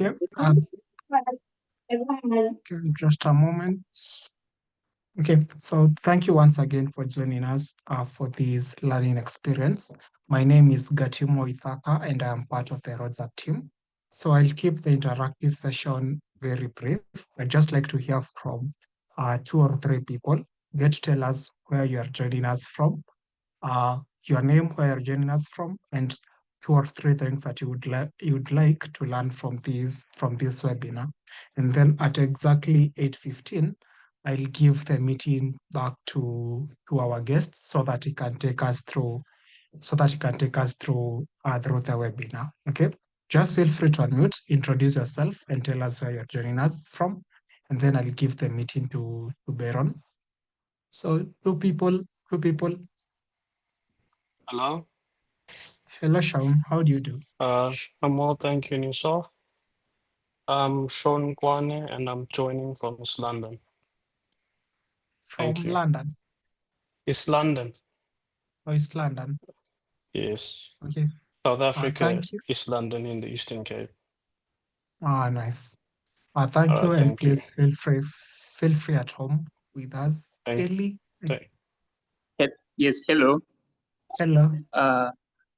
Okay, just a moment. Okay, so thank you once again for joining us for this learning experience. My name is Gatimo Ithaka and I am part of the Roadmap team. So I'll keep the interactive session very brief. I'd just like to hear from 2 or 3 people. Get to tell us where you are joining us from, your name, where you're joining us from, and 2 or 3 things that you'd like to learn from this webinar. And then at exactly 8:15, I'll give the meeting back to our guests so that he can take us through through the webinar. Okay. Just feel free to unmute, introduce yourself, and tell us where you're joining us from. And then I'll give the meeting to Baron. So two people. Hello. Hello, Shaun. How do you do? I'm well, thank you. And yourself? I'm Sean Kwane, and I'm joining from East London. From Thank you. London. East London. Oh, East London. Yes. Okay. South Africa, Thank you. East London in the Eastern Cape. Nice. Thank you, and Thank you. please feel free at home with us. Ellie. Yes, hello. Hello.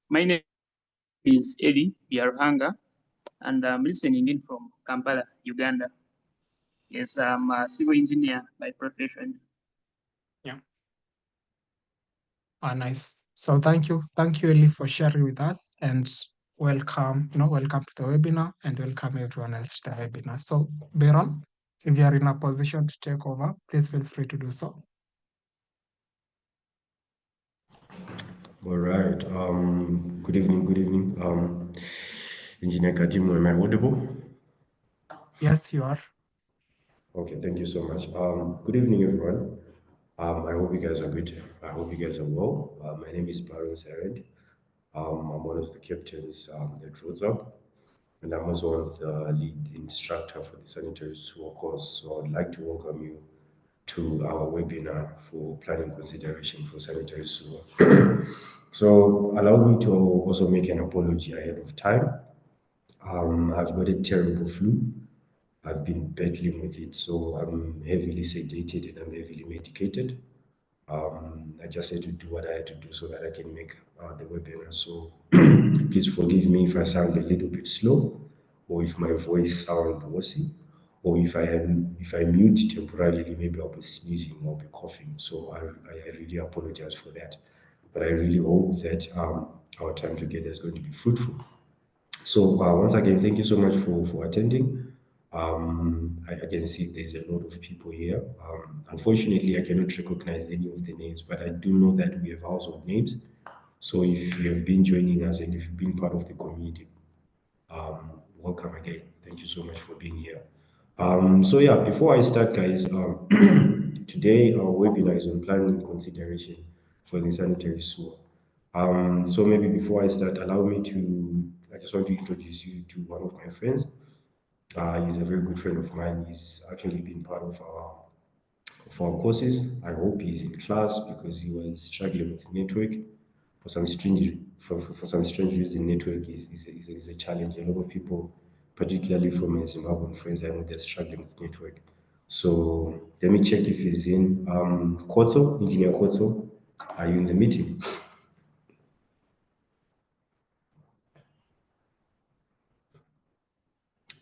My name is Eddie Biarhanga, and I'm listening in from Kampala, Uganda. Yes, I'm a civil engineer by profession. Yeah. Nice. So thank you, Ellie, for sharing with us, and welcome to the webinar, and welcome everyone else to the webinar. So Baron, if you are in a position to take over, please feel free to do so. All right. Good evening. Engineer Katimu, am I audible? Yes, you are. Okay, thank you so much. Good evening, everyone. I hope you guys are good. I hope you guys are well. My name is Baron Sared. I'm one of the captains that roads up, and I'm also one of the lead instructor for the Sanitary Sewer course. So I'd like to welcome you to our webinar for planning consideration for sanitary sewer. So allow me to also make an apology ahead of time. I've got a terrible flu. I've been battling with it, so I'm heavily sedated and I'm heavily medicated. I just had to do what I had to do so that I can make the webinar. So please forgive me if I sound a little bit slow, or if my voice sounds hoarse, or if I mute temporarily, maybe I'll be sneezing or be coughing. So I really apologize for that. But I really hope that our time together is going to be fruitful. So once again, thank you so much for attending. I can see there's a lot of people here. Unfortunately, I cannot recognize any of the names, but I do know that we have household names. So if you have been joining us and if you've been part of the community, welcome again. Thank you so much for being here. So yeah, before I start, guys, today our webinar is on planning consideration for the sanitary sewer. So maybe before I start, I just want to introduce you to one of my friends. He's a very good friend of mine. He's actually been part of our courses. I hope he's in class because he was struggling with network. For some strange reason, network is a challenge. A lot of people, particularly from my Zimbabwean friends, I know they're struggling with network. So let me check if he's in. Koto, Engineer Koto, are you in the meeting?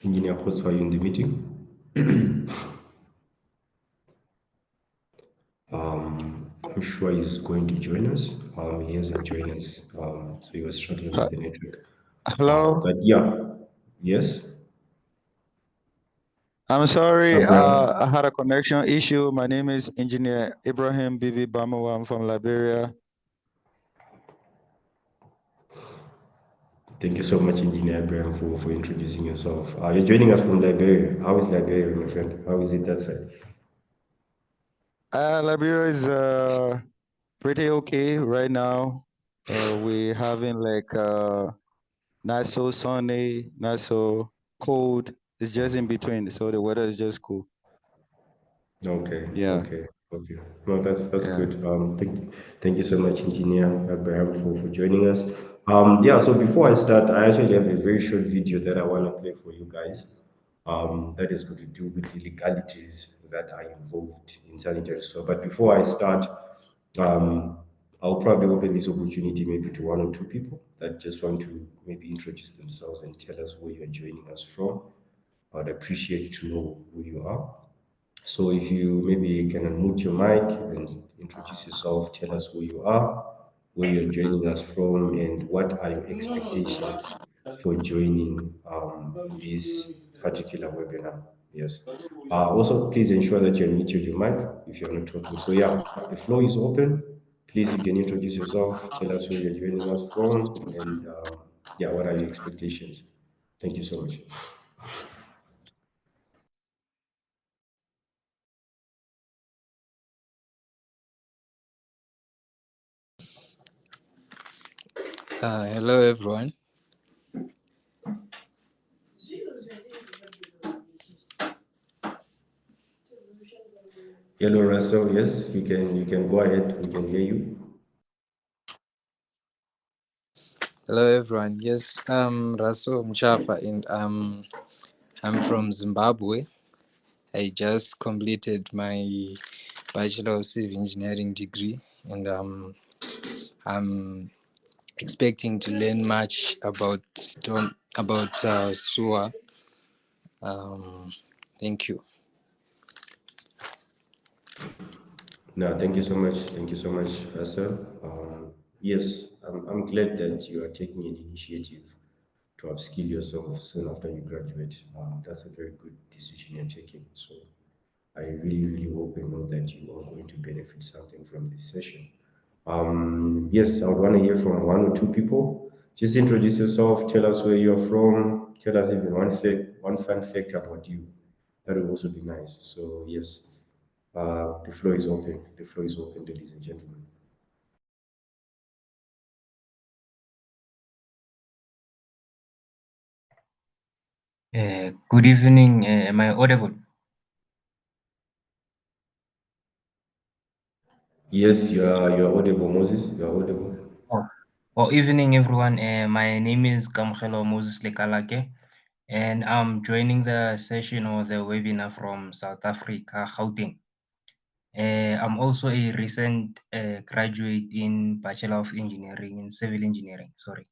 Engineer Koto, are you in the meeting? I'm sure he's going to join us. He hasn't joined us, so he was struggling with the network. Hello. But yeah, yes. I'm sorry, I had a connection issue. My name is Engineer Ibrahim Bibi Bamawa. I'm from Liberia. Thank you so much, Engineer Ibrahim, for introducing yourself. You're joining us from Liberia. How is Liberia, my friend? How is it that side? Liberia is pretty okay right now. We're having like not so sunny, not so cold. It's just in between, so the weather is just cool. Okay. Yeah. Okay. No, that's good. Thank you so much, Engineer Abraham, for joining us. Yeah, so before I start, I actually have a very short video that I want to play for you guys. That is going to do with the legalities that are involved in sanitary sewer. But before I start, um, I'll probably open this opportunity maybe to one or two people that just want to maybe introduce themselves and tell us where you're joining us from. I'd appreciate to know who you are. So if you maybe can unmute your mic and introduce yourself, tell us who you are, where you're joining us from, and what are your expectations for joining this particular webinar. Yes. Also, please ensure that you're muted your mic if you're not talking. So yeah, the floor is open. Please, you can introduce yourself, tell us where you're joining us from, and yeah, what are your expectations? Thank you so much. Hello, everyone. Hello, Russell. Yes, you can go ahead. We can hear you. Hello, everyone. Yes, I'm Raso Mchafa, and I'm from Zimbabwe. I just completed my Bachelor of Civil Engineering degree, and I'm expecting to learn much about sewer. Thank you. No, thank you so much. Thank you so much, Russell. Yes, I'm glad that you are taking an initiative to upskill yourself soon after you graduate. That's a very good decision you're taking. So I really, really hope and know that you are going to benefit something from this session. Yes, I would want to hear from one or two people. Just introduce yourself, tell us where you're from, tell us even one fun fact about you. That would also be nice. So yes, the floor is open. The floor is open, ladies and gentlemen. Good evening. Am I audible? Yes, you are audible, Moses. You are audible. Evening, everyone. My name is Kamkhelo Moses Lekalake, and I'm joining the session or the webinar from South Africa, Gauteng. I'm also a recent graduate in Bachelor of Engineering in Civil Engineering. Sorry.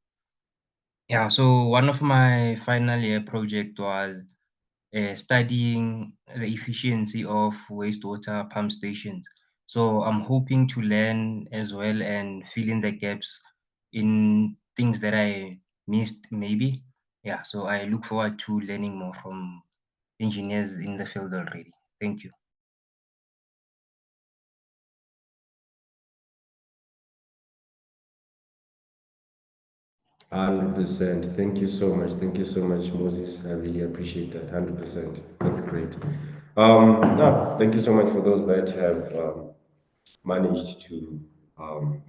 Yeah. So one of my final year project was studying the efficiency of wastewater pump stations. So I'm hoping to learn as well and fill in the gaps in things that I missed maybe. Yeah, so I look forward to learning more from engineers in the field already. Thank you. 100%. Thank you so much. Thank you so much, Moses. I really appreciate that. 100%. That's great. No, thank you so much for those that have managed to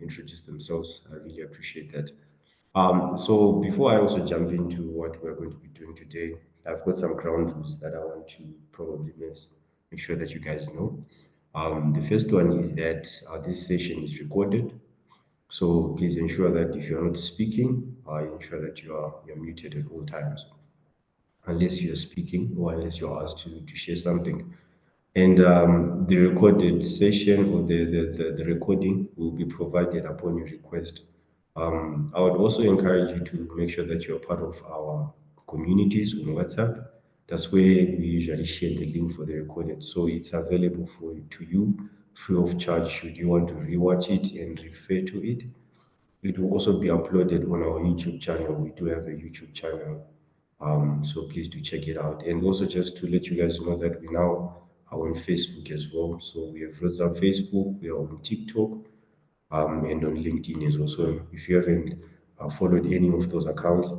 introduce themselves. I really appreciate that. So before I also jump into what we're going to be doing today, I've got some ground rules that I want to probably make sure that you guys know. The first one is that this session is recorded. So please ensure that if you're not speaking, ensure that you're muted at all times, unless you're speaking or unless you're asked to share something. And the recorded session or the recording will be provided upon your request. I would also encourage you to make sure that you're part of our communities on WhatsApp. That's where we usually share the link for the recorded. So it's available to you free of charge should you want to rewatch it and refer to it. It will also be uploaded on our YouTube channel. We do have a YouTube channel. So please do check it out. And also just to let you guys know that we now are on Facebook as well. So we have Roots on Facebook, we are on TikTok, and on LinkedIn as well. So if you haven't followed any of those accounts,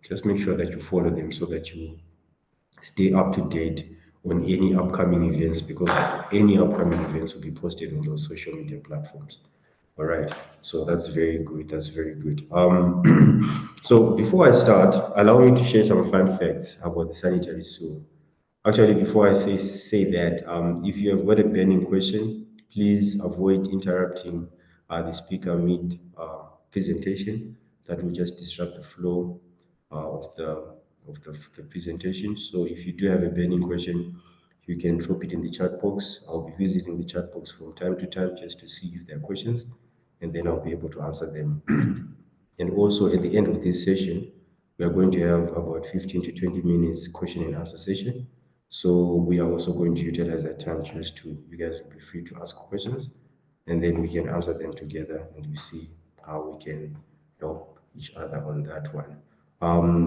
just make sure that you follow them so that you stay up to date on any upcoming events because any upcoming events will be posted on those social media platforms. All right, so that's very good. That's very good. So before I start, allow me to share some fun facts about the sanitary sewer. Actually, before I say that, if you have got a burning question, please avoid interrupting the speaker mid presentation. that will just disrupt the flow of the presentation. So if you do have a burning question, you can drop it in the chat box. I'll be visiting the chat box from time to time just to see if there are questions, and then I'll be able to answer them. And also at the end of this session, we are going to have about 15 to 20 minutes question and answer session. So we are also going to utilize that time just to, you guys will be free to ask questions, and then we can answer them together and we see how we can help each other on that one.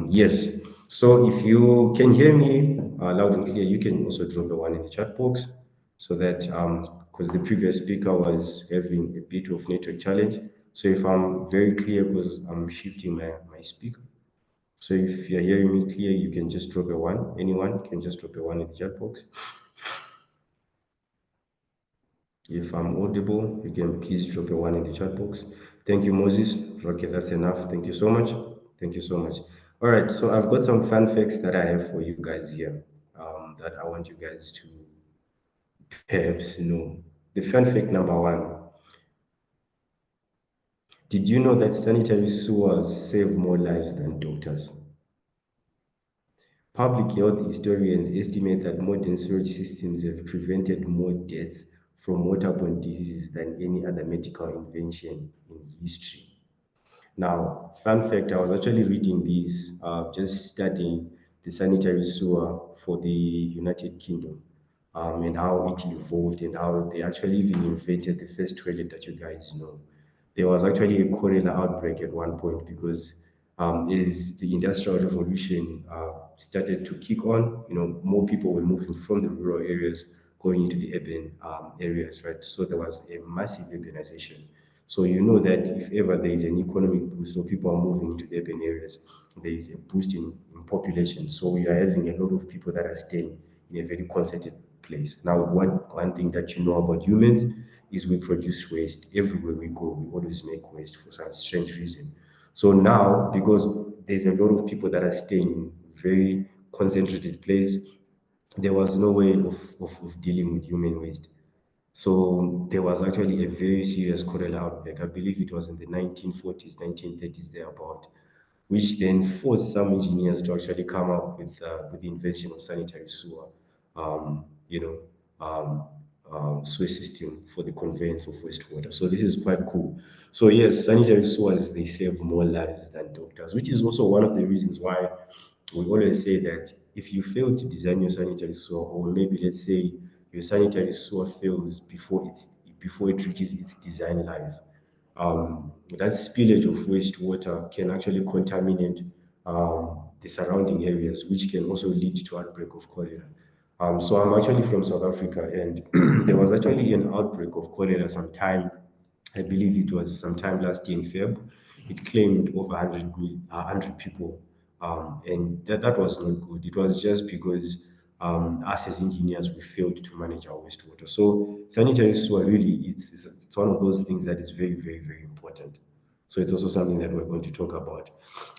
Yes, so if you can hear me loud and clear, you can also drop the one in the chat box so that because the previous speaker was having a bit of network challenge. So if I'm very clear because I'm shifting my speaker. So if you're hearing me clear, you can just drop a one. Anyone can just drop a one in the chat box. If I'm audible, you can please drop a one in the chat box. Thank you, Moses. Okay, that's enough. Thank you so much. Thank you so much. All right, so I've got some fun facts that I have for you guys here that I want you guys to perhaps know. The fun fact number one. Did you know that sanitary sewers save more lives than doctors? Public health historians estimate that modern sewage systems have prevented more deaths from waterborne diseases than any other medical invention in history. Now, fun fact, I was actually reading this, just studying the sanitary sewer for the United Kingdom, and how it evolved and how they actually even invented the first toilet that you guys know. There was actually a cholera outbreak at one point because as the Industrial Revolution started to kick on, more people were moving from the rural areas going into the urban areas, right? So there was a massive urbanization. So you know that if ever there is an economic boost or people are moving into the urban areas, there is a boost in population. So we are having a lot of people that are staying in a very concentrated place. Now, one thing that you know about humans is we produce waste. Everywhere we go, we always make waste for some strange reason. So now, because there's a lot of people that are staying in very concentrated place, there was no way of dealing with human waste. So there was actually a very serious cholera outbreak. I believe it was in the 1940s, 1930s, thereabout, which then forced some engineers to actually come up with the invention of sanitary sewer, um, you know, um, sewer system for the conveyance of wastewater. So this is quite cool. So yes, sanitary sewers, they save more lives than doctors, which is also one of the reasons why we always say that if you fail to design your sanitary sewer, or maybe let's say your sanitary sewer fails before it reaches its design life, that spillage of wastewater can actually contaminate the surrounding areas, which can also lead to outbreak of cholera. So I'm actually from South Africa, and there was actually an outbreak of cholera sometime. I believe it was sometime last year in Feb. It claimed over 100 people, and that was not good. It was just because us as engineers, we failed to manage our wastewater. So sanitary sewer really, it's one of those things that is very, very, very important. So it's also something that we're going to talk about.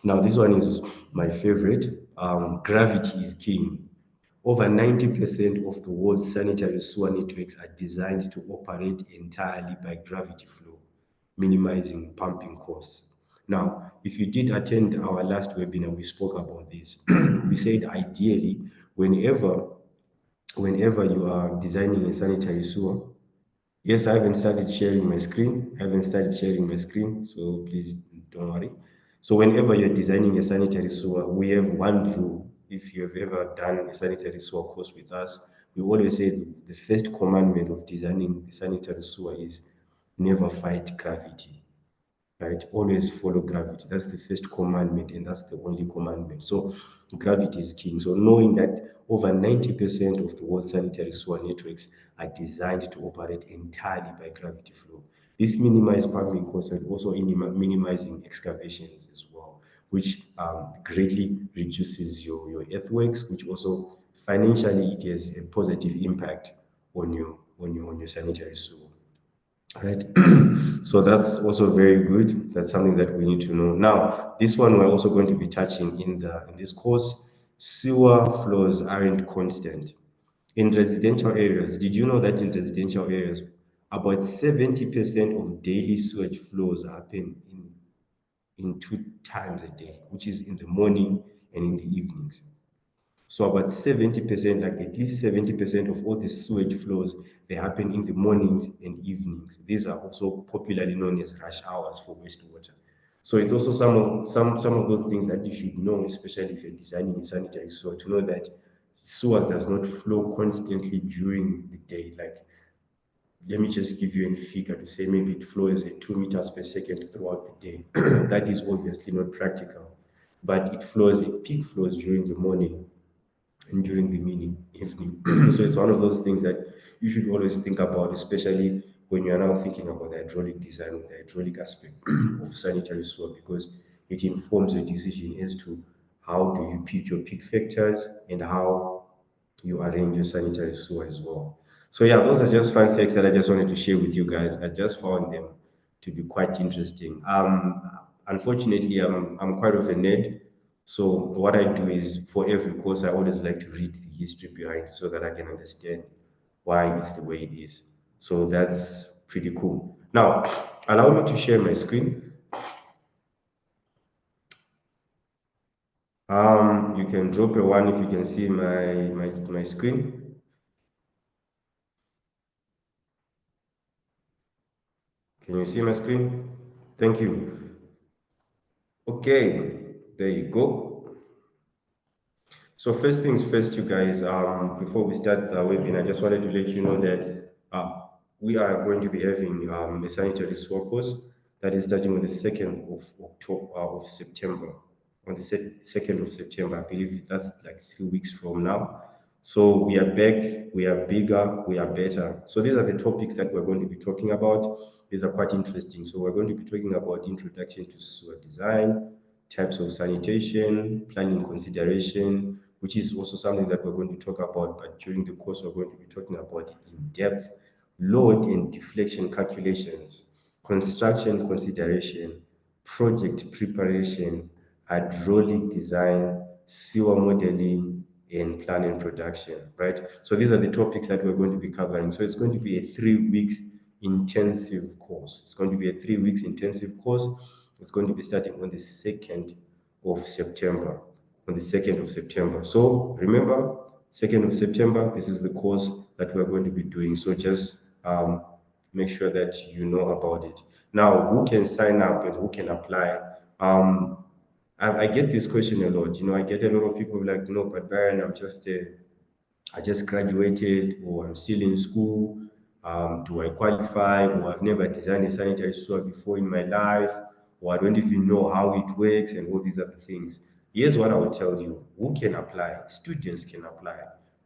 Now, this one is my favorite. Gravity is king. Over 90% of the world's sanitary sewer networks are designed to operate entirely by gravity flow, minimizing pumping costs. Now, if you did attend our last webinar, we spoke about this. We said ideally, whenever you are designing a sanitary sewer, yes, I haven't started sharing my screen. I haven't started sharing my screen, so please don't worry. So whenever you're designing a sanitary sewer, we have one rule. If you've ever done a sanitary sewer course with us, we always say the first commandment of designing the sanitary sewer is never fight gravity, right? Always follow gravity. That's the first commandment, and that's the only commandment. So gravity is king. So knowing that over 90% of the world's sanitary sewer networks are designed to operate entirely by gravity flow. This minimizes pumping costs and also minimizing excavations as well, which greatly reduces your earthworks, which also financially it has a positive impact on your sanitary sewer. Right. So that's also very good. That's something that we need to know. Now, this one we're also going to be touching in this course. Sewer flows aren't constant. In residential areas, did you know that in residential areas, about 70% of daily sewage flows happen in in 2 times a day, which is in the morning and in the evenings. So about 70%, like at least 70% of all the sewage flows, they happen in the mornings and evenings. These are also popularly known as rush hours for wastewater. So it's also some of those things that you should know, especially if you're designing a sanitary sewer, to know that sewers does not flow constantly during the day. Like, let me just give you a figure to say maybe it flows at 2 meters per second throughout the day. That is obviously not practical, but it flows at peak flows during the morning and during the evening. So it's one of those things that you should always think about, especially when you're now thinking about the hydraulic design or the hydraulic aspect of sanitary sewer, because it informs your decision as to how do you pick your peak factors and how you arrange your sanitary sewer as well. So yeah, those are just fun facts that I just wanted to share with you guys. I just found them to be quite interesting. Unfortunately, I'm quite of a nerd. So what I do is for every course, I always like to read the history behind it so that I can understand why it's the way it is. So that's pretty cool. Now, allow me to share my screen. You can drop a one if you can see my screen. Can you see my screen? Thank you. Okay, there you go. So first things first, you guys, before we start the webinar, I just wanted to let you know that we are going to be having a sanitary sewer course that is starting on the 2nd of October, of September. On the 2nd of September, I believe that's like 3 weeks from now. So we are back, we are bigger, we are better. So these are the topics that we're going to be talking about. These are quite interesting. So we're going to be talking about introduction to sewer design, types of sanitation, planning consideration, which is also something that we're going to talk about, but during the course we're going to be talking about it in depth, load and deflection calculations, construction consideration, project preparation, hydraulic design, sewer modeling, and planning production, right? So these are the topics that we're going to be covering. So it's going to be a 3 weeks intensive course. It's going to be a 3 weeks intensive course. It's going to be starting on the 2nd of September. On the 2nd of September. So remember, 2nd of September, this is the course that we're going to be doing. So just make sure that you know about it. Now, who can sign up and who can apply? I get this question a lot. I get a lot of people like, no, but Brian, I just graduated, or I'm still in school. Do I qualify? Or I've never designed a sanitary sewer before in my life, or I don't even know how it works, and all these other things. Here's what I will tell you: who can apply? Students can apply,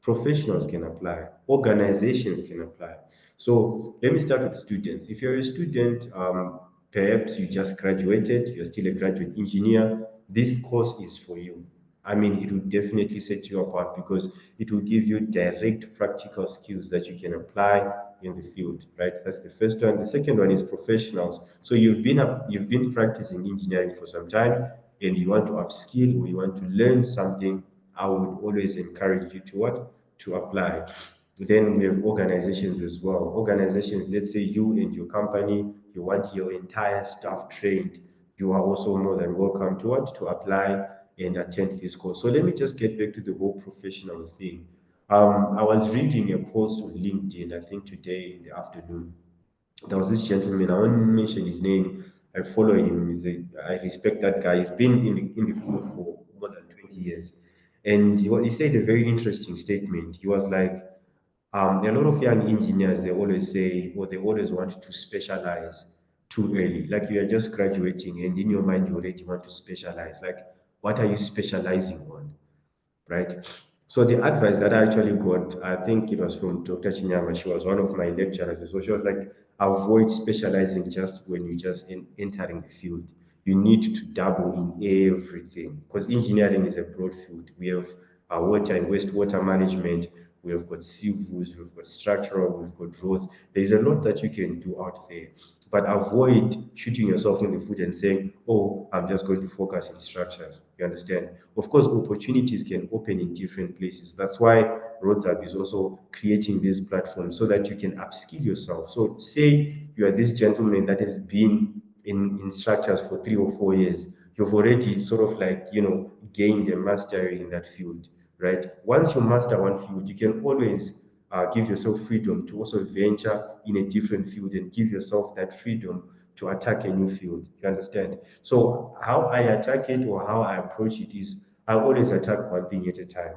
professionals can apply, organizations can apply. So let me start with students. If you're a student, perhaps you just graduated, you're still a graduate engineer, this course is for you. I mean, it will definitely set you apart because it will give you direct practical skills that you can apply in the field, right? That's the first one. The second one is professionals. So you've been practicing engineering for some time, and you want to upskill or you want to learn something. I would always encourage you to what? To apply. Then we have organizations as well. Organizations, let's say you and your company, you want your entire staff trained. You are also more than welcome to what? To apply and attend this course. So let me just get back to the whole professionals thing. I was reading a post on LinkedIn, I think today in the afternoon. There was this gentleman, I won't mention his name. I follow him. I respect that guy. He's been in the field for more than 20 years. And he said a very interesting statement. He was like, a lot of young engineers, they always say, or they always want to specialize too early. Like you are just graduating and in your mind, you already want to specialize. Like, what are you specializing on? Right? So the advice that I actually got, I think it was from Dr. Chinyama. She was one of my lecturers. So she was like, avoid specializing just when you just entering the field. You need to dabble in everything because engineering is a broad field. We have water and wastewater management. We have got civils, we've got structural, we've got roads. There's a lot that you can do out there, but avoid shooting yourself in the foot and saying, oh, I'm just going to focus in structures. You understand? Of course, opportunities can open in different places. That's why RoadSap is also creating this platform so that you can upskill yourself. So say you are this gentleman that has been in structures for 3 or 4 years, you've already sort of like, gained a mastery in that field, right? Once you master one field, you can always give yourself freedom to also venture in a different field and give yourself that freedom to attack a new field. You understand? So how I attack it or how I approach it is I always attack one thing at a time.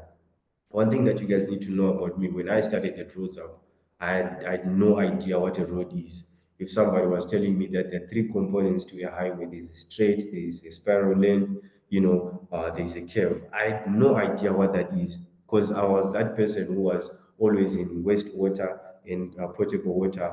One thing that you guys need to know about me, when I started at Roads Up, I had no idea what a road is. If somebody was telling me that there are three components to a highway, there's a straight, there's a spiral lane, there's a curve, I had no idea what that is because I was that person who was always in wastewater and potable water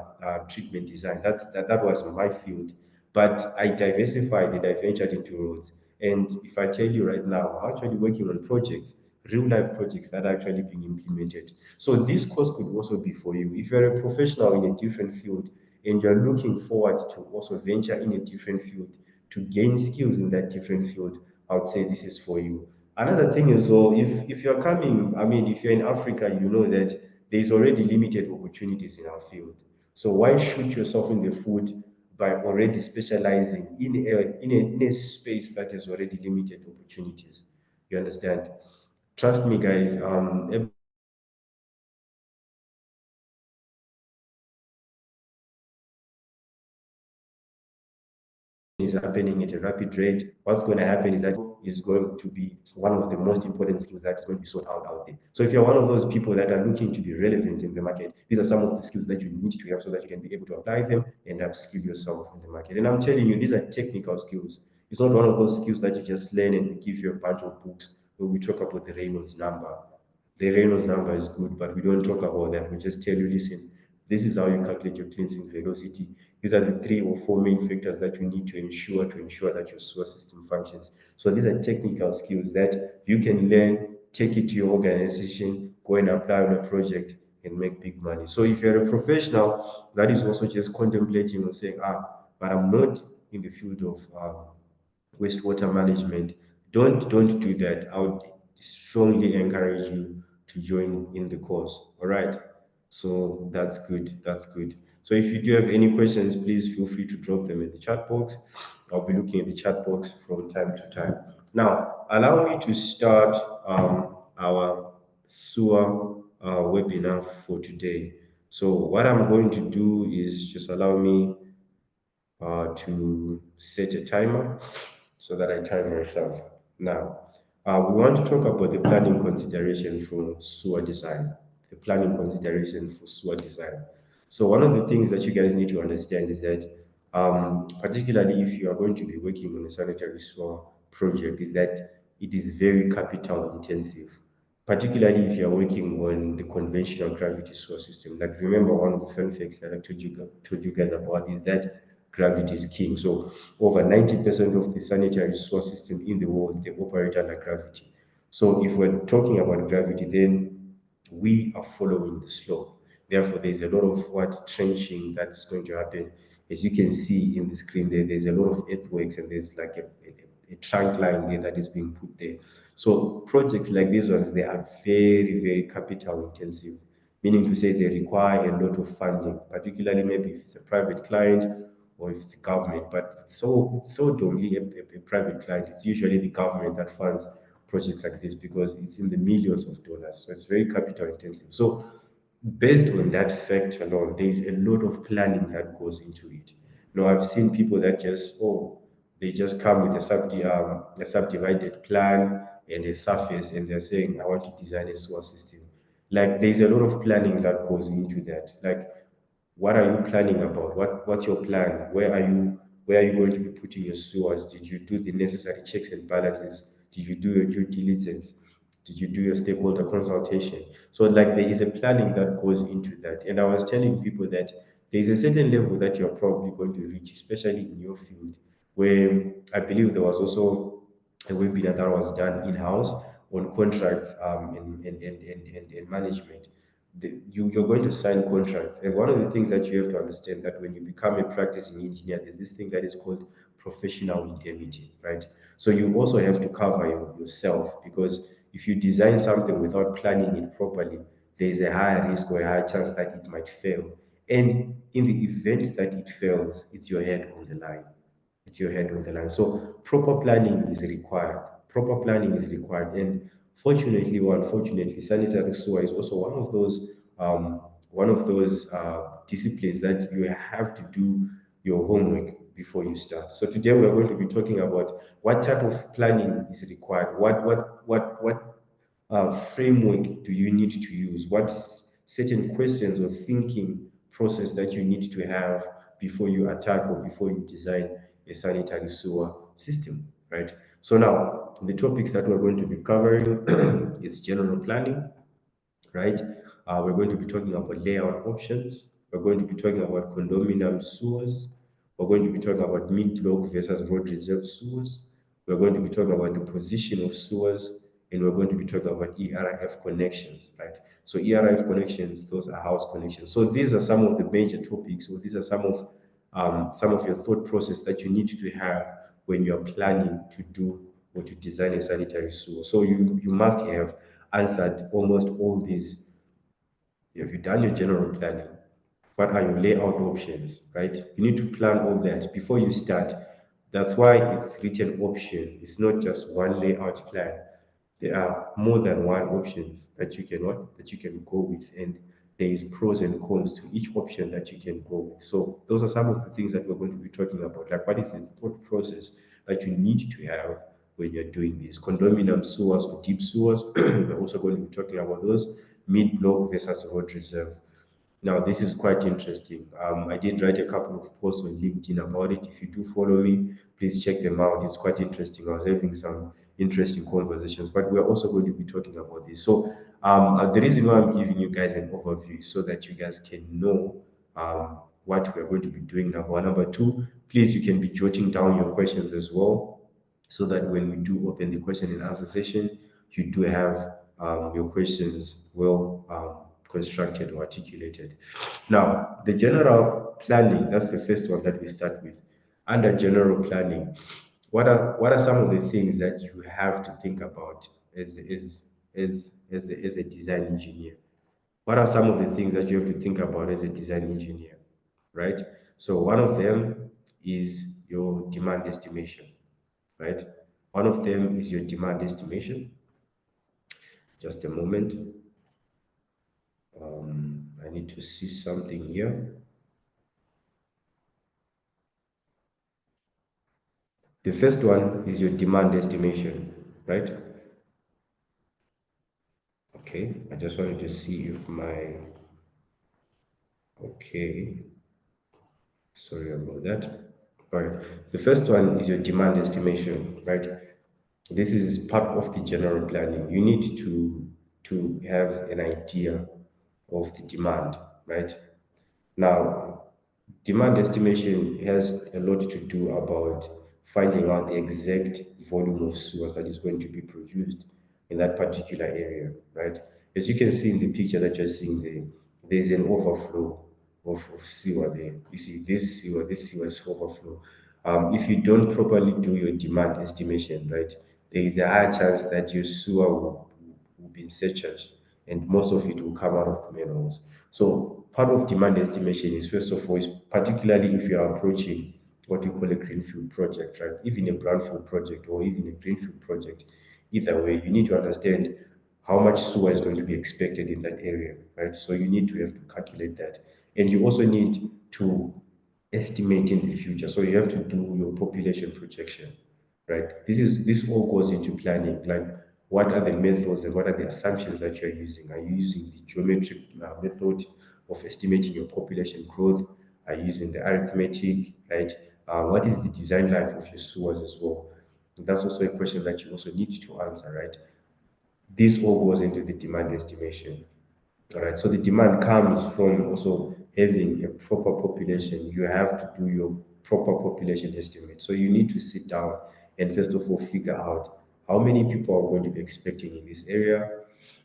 treatment design. That was my field. But I diversified and I ventured into roads. And if I tell you right now, I'm actually working on projects, real life projects that are actually being implemented. So this course could also be for you. If you're a professional in a different field and you're looking forward to also venture in a different field to gain skills in that different field, I would say this is for you. Another thing is, well, if you're coming, I mean, if you're in Africa, you know that there's already limited opportunities in our field. So why shoot yourself in the foot by already specializing in a space that has already limited opportunities? You understand? Trust me, guys. Is happening at a rapid rate. What's going to happen is that is going to be one of the most important skills that is going to be sought out there. So if you're one of those people that are looking to be relevant in the market, these are some of the skills that you need to have so that you can be able to apply them and upskill yourself in the market. And I'm telling you, these are technical skills. It's not one of those skills that you just learn and we give you a bunch of books where we talk about the Reynolds number. The Reynolds number is good, but we don't talk about that. We just tell you, listen, this is how you calculate your cleansing velocity. These are the 3 or 4 main factors that you need to ensure that your sewer system functions. So these are technical skills that you can learn, take it to your organization, go and apply on a project and make big money. So if you're a professional that is also just contemplating or saying, but I'm not in the field of wastewater management, don't do that. I would strongly encourage you to join in the course. All right. So that's good. That's good. So if you do have any questions, please feel free to drop them in the chat box. I'll be looking at the chat box from time to time. Now, allow me to start our sewer webinar for today. So what I'm going to do is just allow me to set a timer so that I time myself. Now, we want to talk about the planning consideration for sewer design. The planning consideration for sewer design. So one of the things that you guys need to understand is that, particularly if you are going to be working on a sanitary sewer project, is that it is very capital intensive, particularly if you're working on the conventional gravity sewer system. Like remember, one of the fun facts that I told you guys about is that gravity is king. So over 90% of the sanitary sewer system in the world, they operate under gravity. So if we're talking about gravity, then we are following the slope. Therefore, there's a lot of what trenching that's going to happen. As you can see in the screen there, there's a lot of earthworks and there's like a trunk line there that is being put there. So projects like these ones, they are very, very capital intensive, meaning to say they require a lot of funding, particularly maybe if it's a private client or if it's the government. But it's so only a private client. It's usually the government that funds projects like this because it's in the millions of dollars. So it's very capital intensive. So based on that fact alone, there is a lot of planning that goes into it. Now, I've seen people that they just come with a subdivided plan and a surface, and they're saying, I want to design a sewer system. Like, there's a lot of planning that goes into that. Like, what are you planning about? What's your plan? Where are you going to be putting your sewers? Did you do the necessary checks and balances? Did you do your due diligence? Did you do your stakeholder consultation? So like there is a planning that goes into that. And I was telling people that there is a certain level that you're probably going to reach, especially in your field, where I believe there was also a webinar that was done in-house on contracts and management. You're going to sign contracts. And one of the things that you have to understand that when you become a practicing engineer, there's this thing that is called professional indemnity, right? So you also have to cover yourself because if you design something without planning it properly, there is a higher risk or a high chance that it might fail. And in the event that it fails, it's your head on the line. It's your head on the line. So proper planning is required. Proper planning is required. And fortunately or unfortunately, sanitary sewer is also one of those disciplines that you have to do your homework before you start. So today we're going to be talking about what type of planning is required, what framework do you need to use, what certain questions or thinking process that you need to have before you attack or before you design a sanitary sewer system, right? So now the topics that we're going to be covering is general planning, right? We're going to be talking about layout options. We're going to be talking about condominium sewers. We're going to be talking about mid-block versus road reserve sewers. We're going to be talking about the position of sewers, and we're going to be talking about ERIF connections, right? So ERIF connections, those are house connections. So these are some of the major topics, or these are some of your thought process that you need to have when you're planning to do or to design a sanitary sewer. So you must have answered almost all these. Have you done your general planning? What are your layout options, right? You need to plan all that before you start. That's why it's written option. It's not just one layout plan. There are more than one options that you can that you can go with, and there is pros and cons to each option that you can go with. So those are some of the things that we're going to be talking about. Like what is the thought process that you need to have when you're doing this? Condominium sewers or deep sewers. We're also going to be talking about those mid-block versus road reserve. Now, this is quite interesting. I did write a couple of posts on LinkedIn about it. If you do follow me, please check them out. It's quite interesting. I was having some interesting conversations, but we're also going to be talking about this. So, the reason why I'm giving you guys an overview is so that you guys can know what we're going to be doing. Number two, please, you can be jotting down your questions as well, so that when we do open the question and answer session, you do have your questions well constructed or articulated. Now, the general planning, that's the first one that we start with. Under general planning, what are some of the things that you have to think about as a design engineer? What are some of the things that you have to think about as a design engineer, right? So one of them is your demand estimation, right? One of them is your demand estimation. Just a moment. I need to see something here. The first one is your demand estimation, right? Okay, I just wanted to see if okay, sorry about that. All right, the first one is your demand estimation, right? This is part of the general planning. You need to have an idea of the demand, right? Now, demand estimation has a lot to do about finding out the exact volume of sewers that is going to be produced in that particular area, right? As you can see in the picture that you're seeing there, there's an overflow of sewer there. You see this sewer is overflow. If you don't properly do your demand estimation, right, there is a high chance that your sewer will be in surcharge, and most of it will come out of the manholes. So part of demand estimation is, first of all, is particularly if you are approaching what you call a greenfield project, right? Even a brownfield project or even a greenfield project, either way, you need to understand how much sewer is going to be expected in that area, right? So you need to have to calculate that. And you also need to estimate in the future. So you have to do your population projection, right? This all goes into planning. Like, what are the methods and what are the assumptions that you're using? Are you using the geometric method of estimating your population growth? Are you using the arithmetic, right? What is the design life of your sewers as well? That's also a question that you also need to answer, right? This all goes into the demand estimation. All right. So the demand comes from also having a proper population. You have to do your proper population estimate. So you need to sit down and first of all figure out how many people are going to be expecting in this area,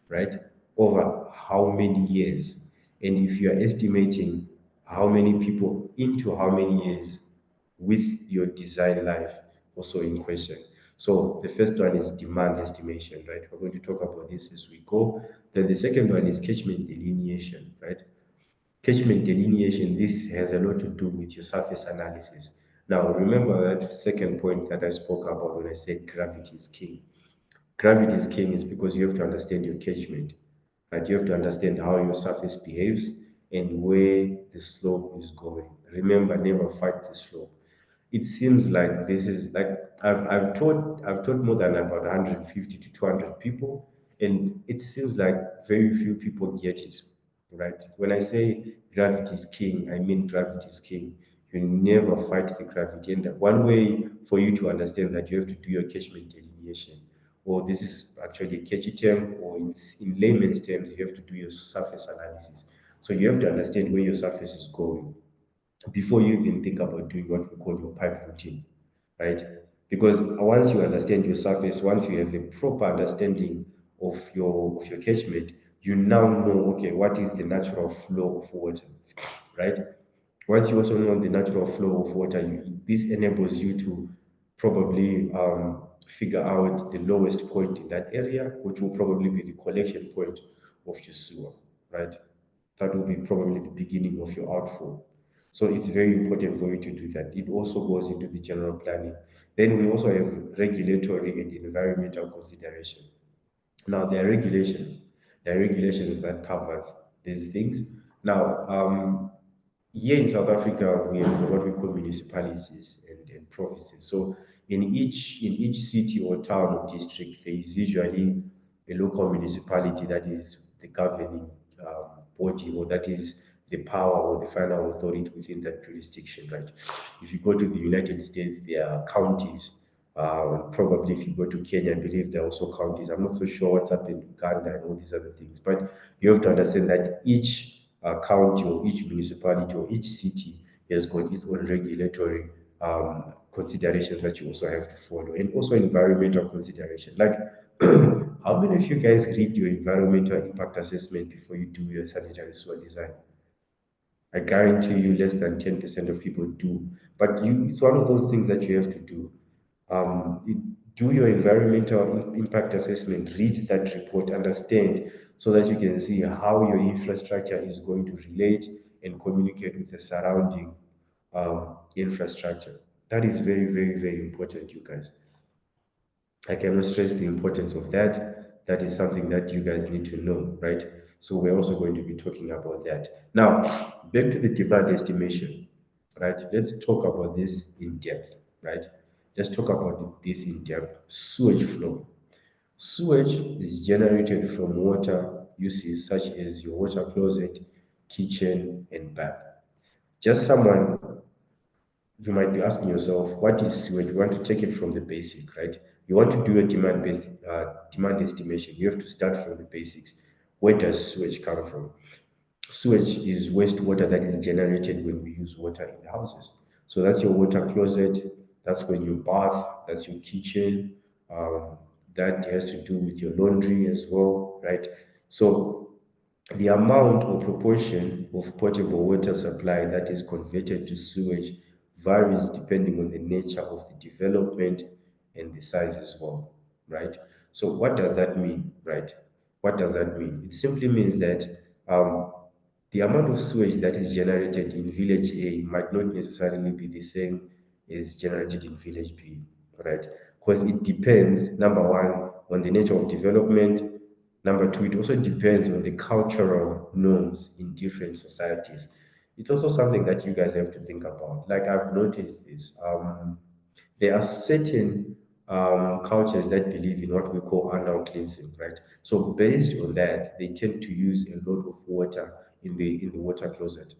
right? Over how many years. And if you are estimating how many people into how many years, with your design life also in question. So the first one is demand estimation, right? We're going to talk about this as we go. Then the second one is catchment delineation, right? Catchment delineation, this has a lot to do with your surface analysis. Now, remember that second point that I spoke about when I said gravity is king. Gravity is king is because you have to understand your catchment, right? You have to understand how your surface behaves and where the slope is going. Remember, never fight the slope. It seems like this is like I've taught more than about 150 to 200 people, and it seems like very few people get it, right? When I say gravity is king, I mean gravity is king. You never fight the gravity. And one way for you to understand that, you have to do your catchment delineation. Or this is actually a catchy term, or in layman's terms, you have to do your surface analysis. So you have to understand where your surface is going before you even think about doing what we call your pipe routine, right? Because once you understand your surface, once you have a proper understanding of your catchment, you now know, okay, what is the natural flow of water, right? Once you also know the natural flow of water, this enables you to probably figure out the lowest point in that area, which will probably be the collection point of your sewer, right? That will be probably the beginning of your outflow. So it's very important for you to do that. It also goes into the general planning. Then we also have regulatory and environmental consideration. Now there are regulations that covers these things. Now, here in South Africa, we have what we call municipalities and provinces. So in each city or town or district, there is usually a local municipality that is the governing body, or that is the power or the final authority within that jurisdiction, right? If you go to the United States, there are counties. Probably if you go to Kenya, I believe there are also counties. I'm not so sure what's happened in Uganda and all these other things, but you have to understand that each county or each municipality or each city has got its own regulatory considerations that you also have to follow, and also environmental consideration. Like, how many of you guys read your environmental impact assessment before you do your sanitary sewer design? I guarantee you less than 10% of people do. But it's one of those things that you have to do. Do your environmental impact assessment, read that report, understand, so that you can see how your infrastructure is going to relate and communicate with the surrounding infrastructure. That is very, very, very important, you guys. I cannot stress the importance of that. That is something that you guys need to know, right? So we're also going to be talking about that. Now, back to the demand estimation, right? Let's talk about this in depth, right? Let's talk about this in depth. Sewage flow. Sewage is generated from water uses such as your water closet, kitchen, and bath. Just someone, you might be asking yourself, what is sewage? You want to take it from the basic, right? You want to do a demand-based demand estimation. You have to start from the basics. Where does sewage come from? Sewage is wastewater that is generated when we use water in the houses. So that's your water closet, that's when you bath, that's your kitchen. That has to do with your laundry as well, right? So the amount or proportion of potable water supply that is converted to sewage varies depending on the nature of the development and the size as well, right? So what does that mean, right? What does that mean? It simply means that the amount of sewage that is generated in village A might not necessarily be the same as generated in village B, right? Because it depends, number one, on the nature of development. Number two, it also depends on the cultural norms in different societies. It's also something that you guys have to think about. Like, I've noticed this. There are certain cultures that believe in what we call annual cleansing, right? So based on that, they tend to use a lot of water in the water closet,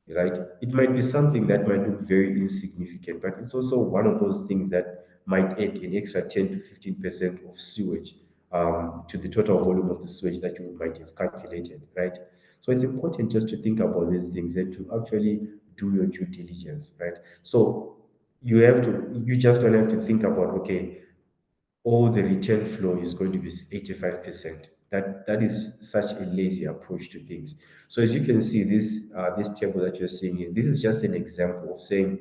right? It might be something that might look very insignificant, but it's also one of those things that might add an extra 10 to 15% of sewage to the total volume of the sewage that you might have calculated, right? So it's important just to think about these things and to actually do your due diligence, right? So you just don't have to think about, okay, all the return flow is going to be 85%. That is such a lazy approach to things. So as you can see, this table that you're seeing here, this is just an example of saying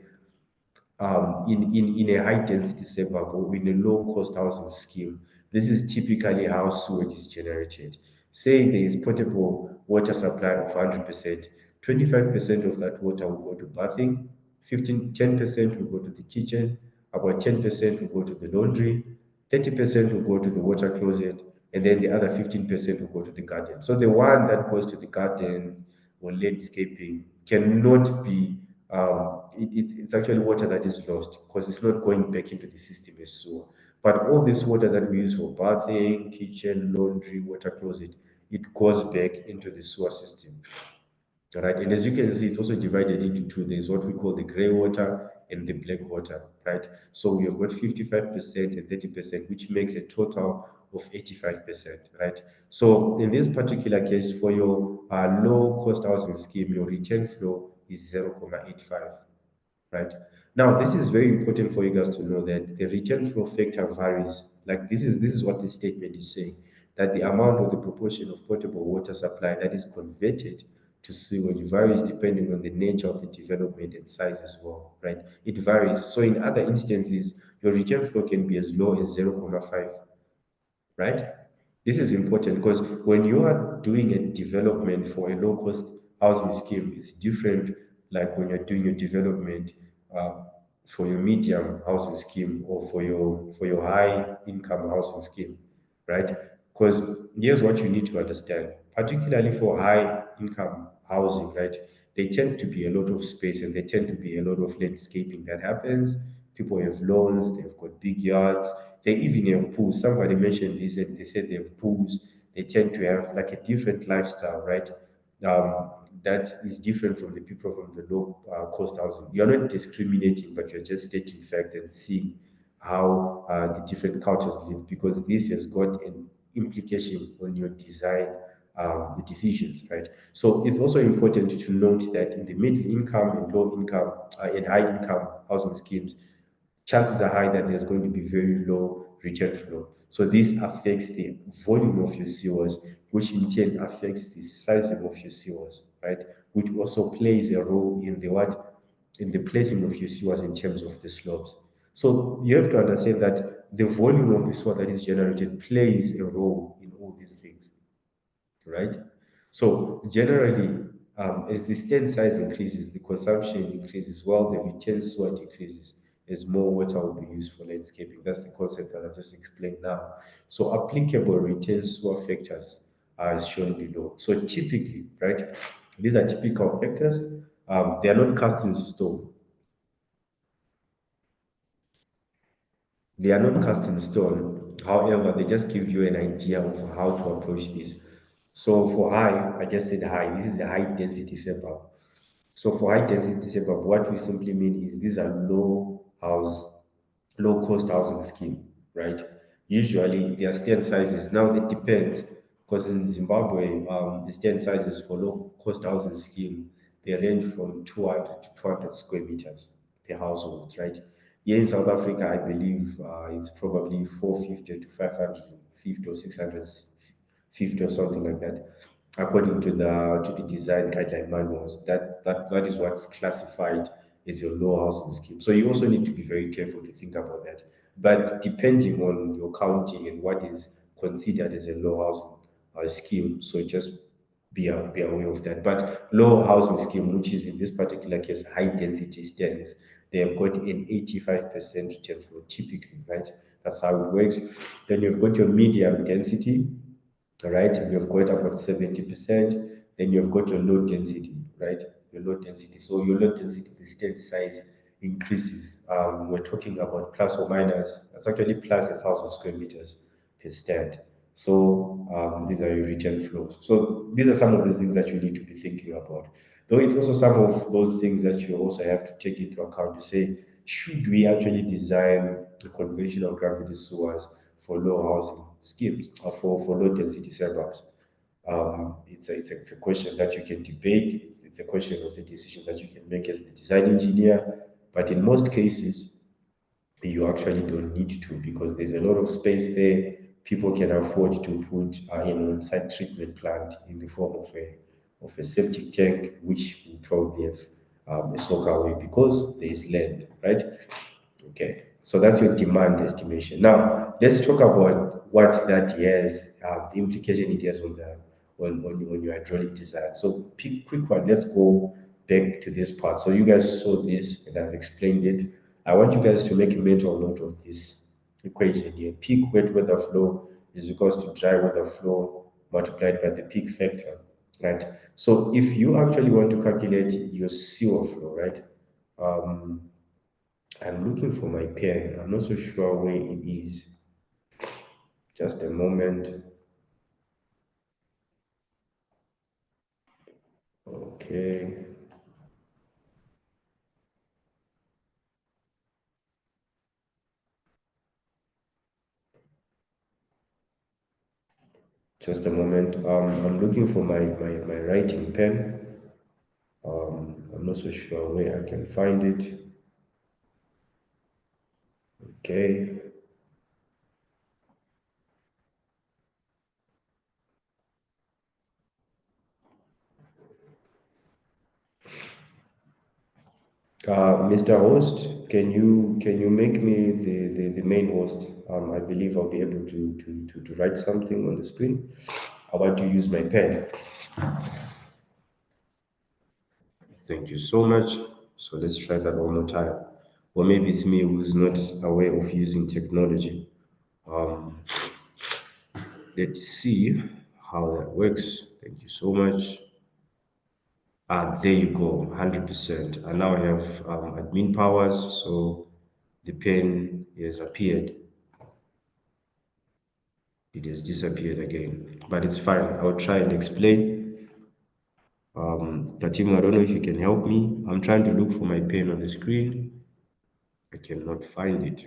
in a high density suburb or in a low cost housing scheme, this is typically how sewage is generated. Say there is potable water supply of 100%, 25% of that water will go to bathing, 10% will go to the kitchen, about 10% will go to the laundry, 30% will go to the water closet, and then the other 15% will go to the garden. So the one that goes to the garden or landscaping cannot be, it's actually water that is lost because it's not going back into the system as sewer. But all this water that we use for bathing, kitchen, laundry, water closet, it goes back into the sewer system. All right, and as you can see, it's also divided into two. There's what we call the gray water and the black water, right? So we have got 55% and 30%, which makes a total of 85%, right? So in this particular case, for your low cost housing scheme, your return flow is 0.85, right? Now, this is very important for you guys to know that the return flow factor varies. Like this is what the statement is saying, that the amount or the proportion of potable water supply that is converted to sewage varies depending on the nature of the development and size as well, right? It varies. So in other instances, your return flow can be as low as 0.5, right? This is important because when you are doing a development for a low cost housing scheme, it's different like when you're doing your development uh, for your medium housing scheme or for your high income housing scheme, right? Because here's what you need to understand, particularly for high income housing, right? They tend to be a lot of space and they tend to be a lot of landscaping that happens. People have lawns, they've got big yards, they even have pools. Somebody mentioned this and they said they have pools. They tend to have like a different lifestyle, right? That is different from the people from the low cost housing. You're not discriminating, but you're just stating facts and seeing how the different cultures live, because this has got an implication on your design decisions, right? So it's also important to note that in the middle income and low income and high income housing schemes, chances are high that there's going to be very low return flow. So this affects the volume of your sewers, which in turn affects the sizing of your sewers, right? Which also plays a role in the what? In the placing of your sewers in terms of the slopes. So you have to understand that the volume of the sewer that is generated plays a role in all these things, right? So generally, as the stand size increases, the consumption increases, while the return sewer decreases as more water will be used for landscaping. That's the concept that I just explained now. So applicable return sewer factors are as shown below. So typically, right, these are typical factors. They are not cast in stone. They are not cast in stone. However, they just give you an idea of how to approach this. So for high, I just said high. This is a high density suburb. So for high density suburb, what we simply mean is these are low cost housing scheme, right? Usually their stand sizes, now it depends, because in Zimbabwe, the stand sizes for low cost housing scheme, they range from 200 to 200 square meters per household, right? Here in South Africa, I believe it's probably 450 to 550 or 650 or something like that, according to the design guideline manuals. That is what's classified as your low housing scheme. So you also need to be very careful to think about that. But depending on your counting and what is considered as a low housing scheme, so just be aware of that. But low housing scheme, which is in this particular case high density stands, they have got an 85% return flow typically, right? That's how it works. Then you've got your medium density, right? You've got about 70%. Then you've got your low density, right? Your low density. So your low density, the stand size increases. We're talking about plus or minus, it's actually plus 1,000 square meters per stand. So these are your return flows. So these are some of the things that you need to be thinking about. Though it's also some of those things that you also have to take into account to say, should we actually design the conventional gravity sewers for low housing schemes or for low density suburbs? It's a question that you can debate. It's a question, it's a decision that you can make as the design engineer. But in most cases, you actually don't need to, because there's a lot of space there. People can afford to put an on-site treatment plant in the form of a septic tank, which will probably have a soak away because there is land, right? Okay, so that's your demand estimation. Now, let's talk about what that has, the implication it has on the on your hydraulic design. So, quick one. Let's go back to this part. So you guys saw this and I've explained it. I want you guys to make a mental note of this equation here. Peak wet weather flow is equals to dry weather flow multiplied by the peak factor, right? So if you actually want to calculate your sewer flow, right? I'm looking for my pen. I'm not so sure where it is. Just a moment. Okay. Just a moment. I'm looking for my writing pen. I'm not so sure where I can find it. Okay. Mr. Host, can you make me the main host? I believe I'll be able to write something on the screen. I want to use my pen. Thank you so much. So let's try that one more time. Or maybe it's me who's not aware of using technology. Um, let's see how that works. Thank you so much. There you go, 100%. I now have admin powers, so the pen has appeared. It has disappeared again, but it's fine. I'll try and explain. Katimu, I don't know if you can help me. I'm trying to look for my pen on the screen. I cannot find it.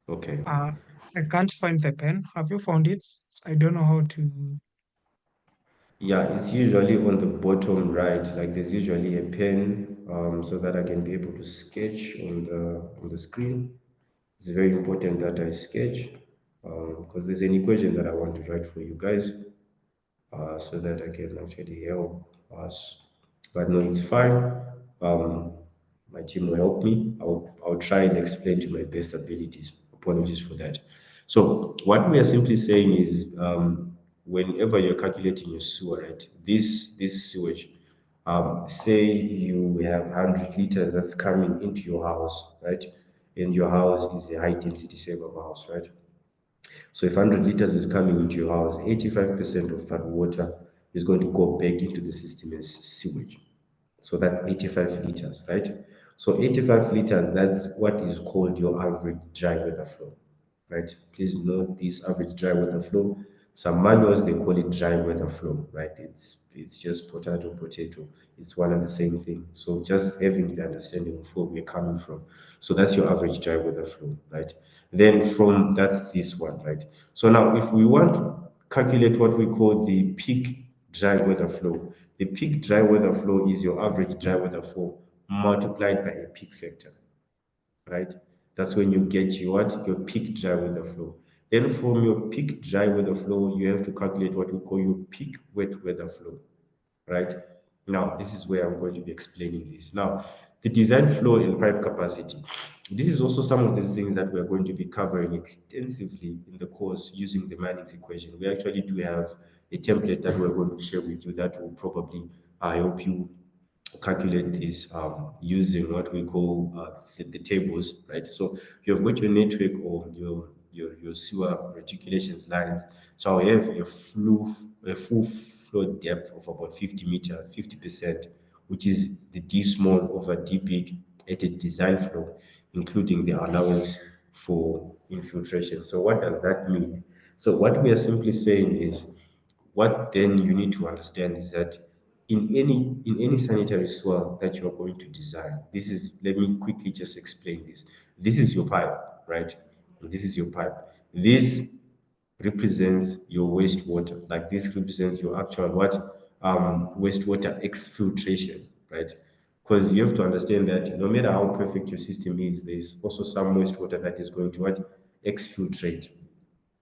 Okay. I can't find the pen. Have you found it? I don't know how to. Yeah, it's usually on the bottom right. Like there's usually a pen, so that I can be able to sketch on the screen. It's very important that I sketch, because there's an equation that I want to write for you guys, so that I can actually help us. But no, it's fine. Um, my team will help me. I'll try and explain to my best abilities. Apologies for that. So what we are simply saying is, whenever you're calculating your sewer, right? This sewage, say you have 100 liters that's coming into your house, right? And your house is a high density suburb house, right? So if 100 liters is coming into your house, 85% of that water is going to go back into the system as sewage. So that's 85 liters, right? So 85 liters, that's what is called your average dry weather flow, right? Please note this average dry weather flow. Some manuals, they call it dry weather flow, right? It's just potato, potato. It's one and the same thing. So just having the understanding of where we're coming from. So that's your average dry weather flow, right? Then from that's this one, right? So now if we want to calculate what we call the peak dry weather flow, the peak dry weather flow is your average dry weather flow multiplied by a peak factor, right? That's when you get your what? Your peak dry weather flow. Then from your peak dry weather flow, you have to calculate what we call your peak wet weather flow, right? Now, this is where I'm going to be explaining this. Now, the design flow and pipe capacity. This is also some of these things that we're going to be covering extensively in the course using the Manning's equation. We actually do have a template that we're going to share with you that will probably help you calculate this using what we call the tables, right? So you've got your network or your sewer reticulations lines. So I have a full flow depth of about 50 meter, 50%, which is the D small over D big at a design flow, including the allowance for infiltration. So what does that mean? So what we are simply saying is, what then you need to understand is that in any sanitary sewer that you are going to design, this is, let me quickly just explain this. This is your pipe, right? This is your pipe. This represents your wastewater. Like this represents your actual what? Wastewater exfiltration, right? Because you have to understand that no matter how perfect your system is, there's also some wastewater that is going to what? Exfiltrate.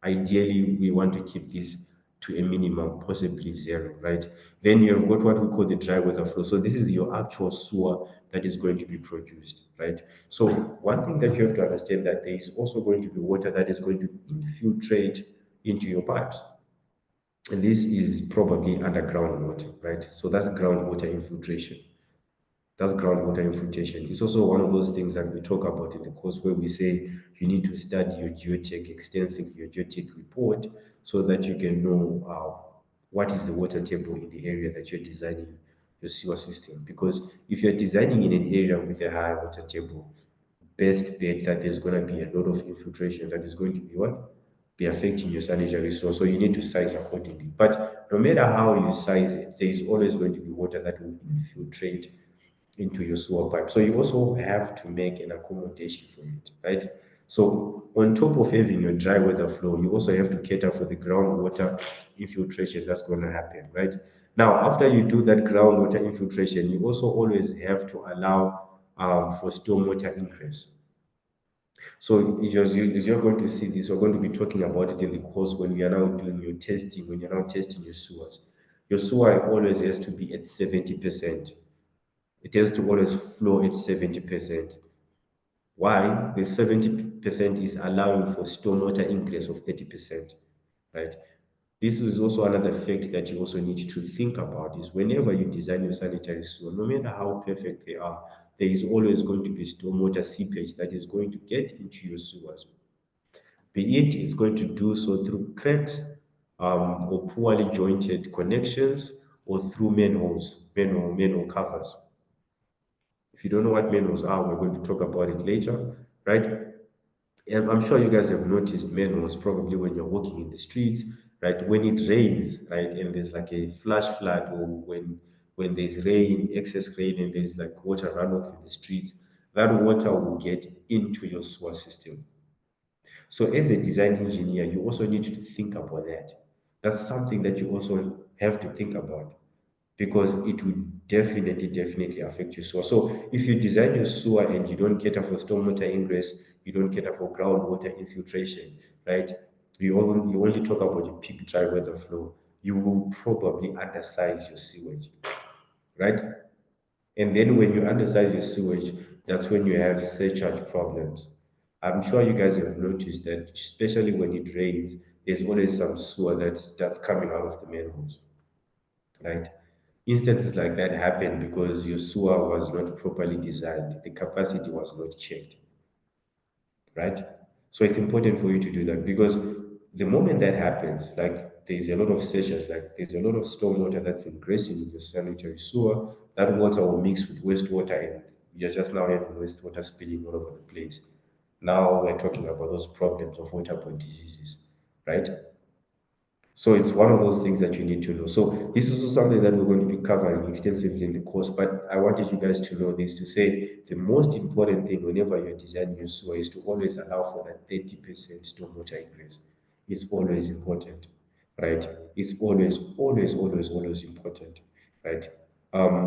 Ideally, we want to keep this to a minimum, possibly zero, right? Then you have got what we call the dry weather flow. So this is your actual sewer that is going to be produced, right? So one thing that you have to understand that there is also going to be water that is going to infiltrate into your pipes. And this is probably underground water, right? So that's groundwater infiltration. That's groundwater infiltration. It's also one of those things that we talk about in the course where we say you need to study your geotech extensively, your geotech report, so that you can know what is the water table in the area that you're designing your sewer system. Because if you're designing in an area with a high water table, best bet that there's going to be a lot of infiltration that is going to be what? Be affecting your sanitary source. So you need to size accordingly. But no matter how you size it, there is always going to be water that will infiltrate into your sewer pipe. So you also have to make an accommodation for it, right? So on top of having your dry weather flow, you also have to cater for the groundwater infiltration that's going to happen, right? Now, after you do that groundwater infiltration, you also always have to allow for stormwater ingress. So as you're going to see this, we're going to be talking about it in the course when we are now doing your testing, when you're now testing your sewers. Your sewer always has to be at 70%. It has to always flow at 70%. Why? The 70% is allowing for stormwater ingress of 30%, right? This is also another fact that you also need to think about is whenever you design your sanitary sewer, no matter how perfect they are, there is always going to be stormwater seepage that is going to get into your sewers. Be it is going to do so through cracks or poorly jointed connections or through manhole covers. If you don't know what manholes are, we're going to talk about it later, right? And I'm sure you guys have noticed manholes probably when you're walking in the streets, right? When it rains, right, and there's like a flash flood, or when there's rain, excess rain, and there's like water runoff in the streets, that water will get into your sewer system. So as a design engineer, you also need to think about that. That's something that you also have to think about because it will definitely affect your sewer. So if you design your sewer and you don't cater for stormwater ingress, you don't cater for groundwater infiltration, right? You only talk about your peak dry weather flow, you will probably undersize your sewage, right? And then when you undersize your sewage, that's when you have surcharge problems. I'm sure you guys have noticed that, especially when it rains, there's always some sewer that's coming out of the manholes, right? Instances like that happen because your sewer was not properly designed, the capacity was not checked, right? So it's important for you to do that because the moment that happens, like there's a lot of sessions, like there's a lot of stormwater that's ingressing in the sanitary sewer, that water will mix with wastewater and you're just now having wastewater spilling all over the place. Now we're talking about those problems of waterborne diseases, right? So it's one of those things that you need to know. So this is also something that we're going to be covering extensively in the course, but I wanted you guys to know this to say the most important thing whenever you're designing your sewer is to always allow for that 30% stormwater ingress. It's always important, right? It's always important, right?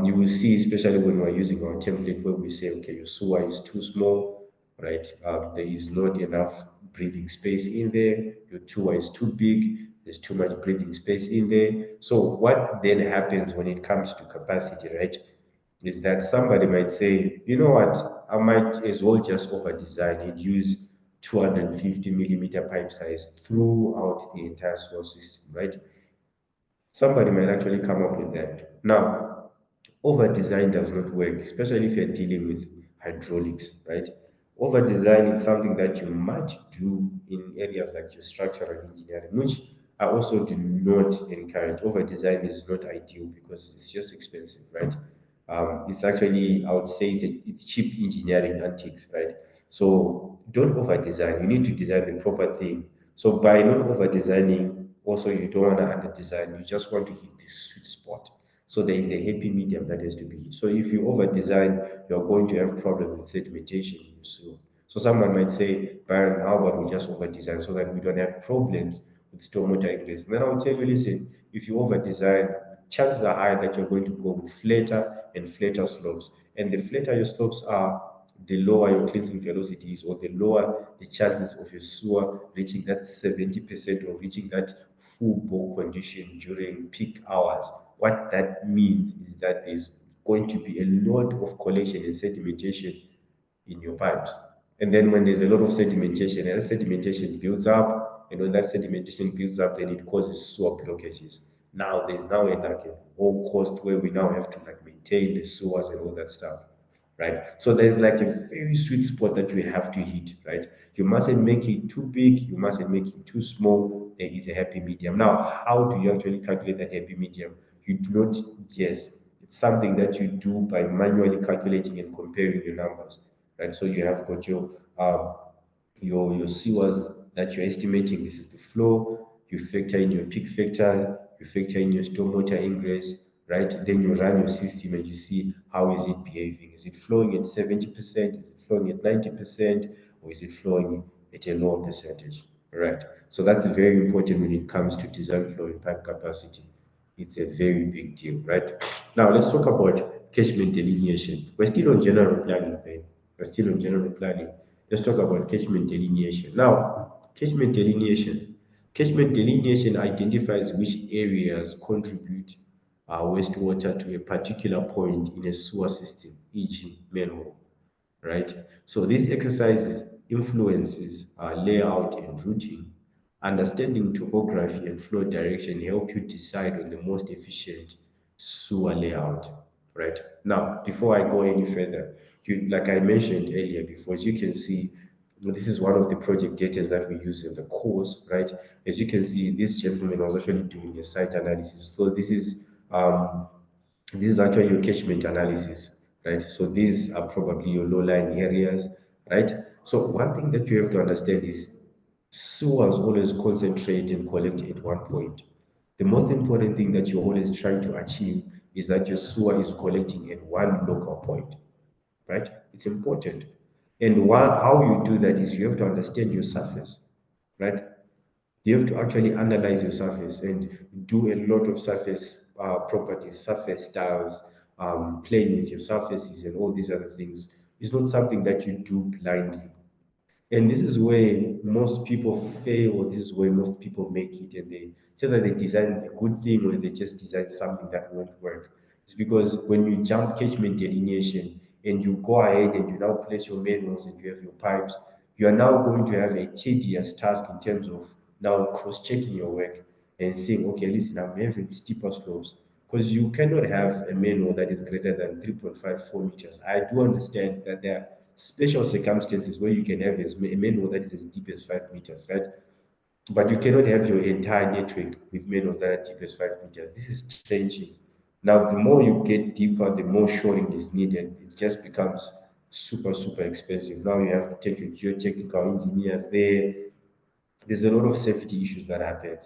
You will see, especially when we're using our template where we say, okay, your sewer is too small, right? There is not enough breathing space in there. Your sewer is too big. There's too much breathing space in there. So what then happens when it comes to capacity, right? Is that somebody might say, you know what, I might as well just over design and use 250 millimeter pipe size throughout the entire sewer system, right? Somebody might actually come up with that. Now, over design does not work, especially if you're dealing with hydraulics, right? Over design is something that you might do in areas like your structural engineering, which I also do not encourage. Over design is not ideal because it's just expensive, right? It's actually, I would say, it's cheap engineering antiques, right? So don't over design. You need to design the proper thing. So by not over designing, also you don't want to under design. You just want to hit the sweet spot. So there is a happy medium that has to be hit. So if you over design, you're going to have problems with sedimentation in your sewer. So someone might say, Byron, how about we just over design so that we don't have problems with stormwater ingress? And then I'll tell you, listen, if you over design, chances are high that you're going to go with flatter and flatter slopes. And the flatter your slopes are, the lower your cleansing velocity is, or the lower the chances of your sewer reaching that 70% or reaching that full bore condition during peak hours, what that means is that there's going to be a lot of collection and sedimentation in your pipes. And then when there's a lot of sedimentation, and that sedimentation builds up, and when that sedimentation builds up, then it causes sewer blockages. Now there's now like a whole cost where we now have to like maintain the sewers and all that stuff, right? So there's like a very sweet spot that you have to hit, right? You mustn't make it too big, you mustn't make it too small. There is a happy medium. Now, how do you actually calculate that happy medium? You do not guess. It's something that you do by manually calculating and comparing your numbers, right? So you have got your sewers that you're estimating. This is the flow. You factor in your peak factor, you factor in your stormwater ingress, right? Then you run your system and you see how is it behaving. Is it flowing at 70%? Is it flowing at 90%? Or is it flowing at a lower percentage? Right. So that's very important when it comes to design flow and pipe capacity. It's a very big deal, right? Now let's talk about catchment delineation. We're still on general planning, right? We're still on general planning. Let's talk about catchment delineation. Now, catchment delineation identifies which areas contribute wastewater to a particular point in a sewer system, e.g., manhole, right? So this exercise influences layout and routing. Understanding topography and flow direction help you decide on the most efficient sewer layout, right? Now, before I go any further, like I mentioned earlier before, as you can see, this is one of the project data that we use in the course, right? As you can see, this gentleman was actually doing a site analysis. So this is actually your catchment analysis, right? So these are probably your low-lying areas, right? So one thing that you have to understand is sewers always concentrate and collect at one point. The most important thing that you're always trying to achieve is that your sewer is collecting at one local point, right? It's important. And how you do that is you have to understand your surface, right? You have to actually analyze your surface and do a lot of surface properties, surface styles, playing with your surfaces and all these other things. It's not something that you do blindly. And this is where most people fail, or this is where most people make it, and they say that they design a good thing or they just design something that won't work. It's because when you jump catchment delineation and you go ahead and you now place your manuals and you have your pipes, you are now going to have a tedious task in terms of now cross-checking your work and saying, okay, listen, I'm having steeper slopes. Because you cannot have a manual that is greater than 3.54 meters. I do understand that there are special circumstances where you can have a manual that is as deep as 5 meters, right? But you cannot have your entire network with manuals that are deep as 5 meters. This is trenching. Now, the more you get deeper, the more shoring is needed. It just becomes super, super expensive. Now you have to take your geotechnical engineers there. There's a lot of safety issues that happen,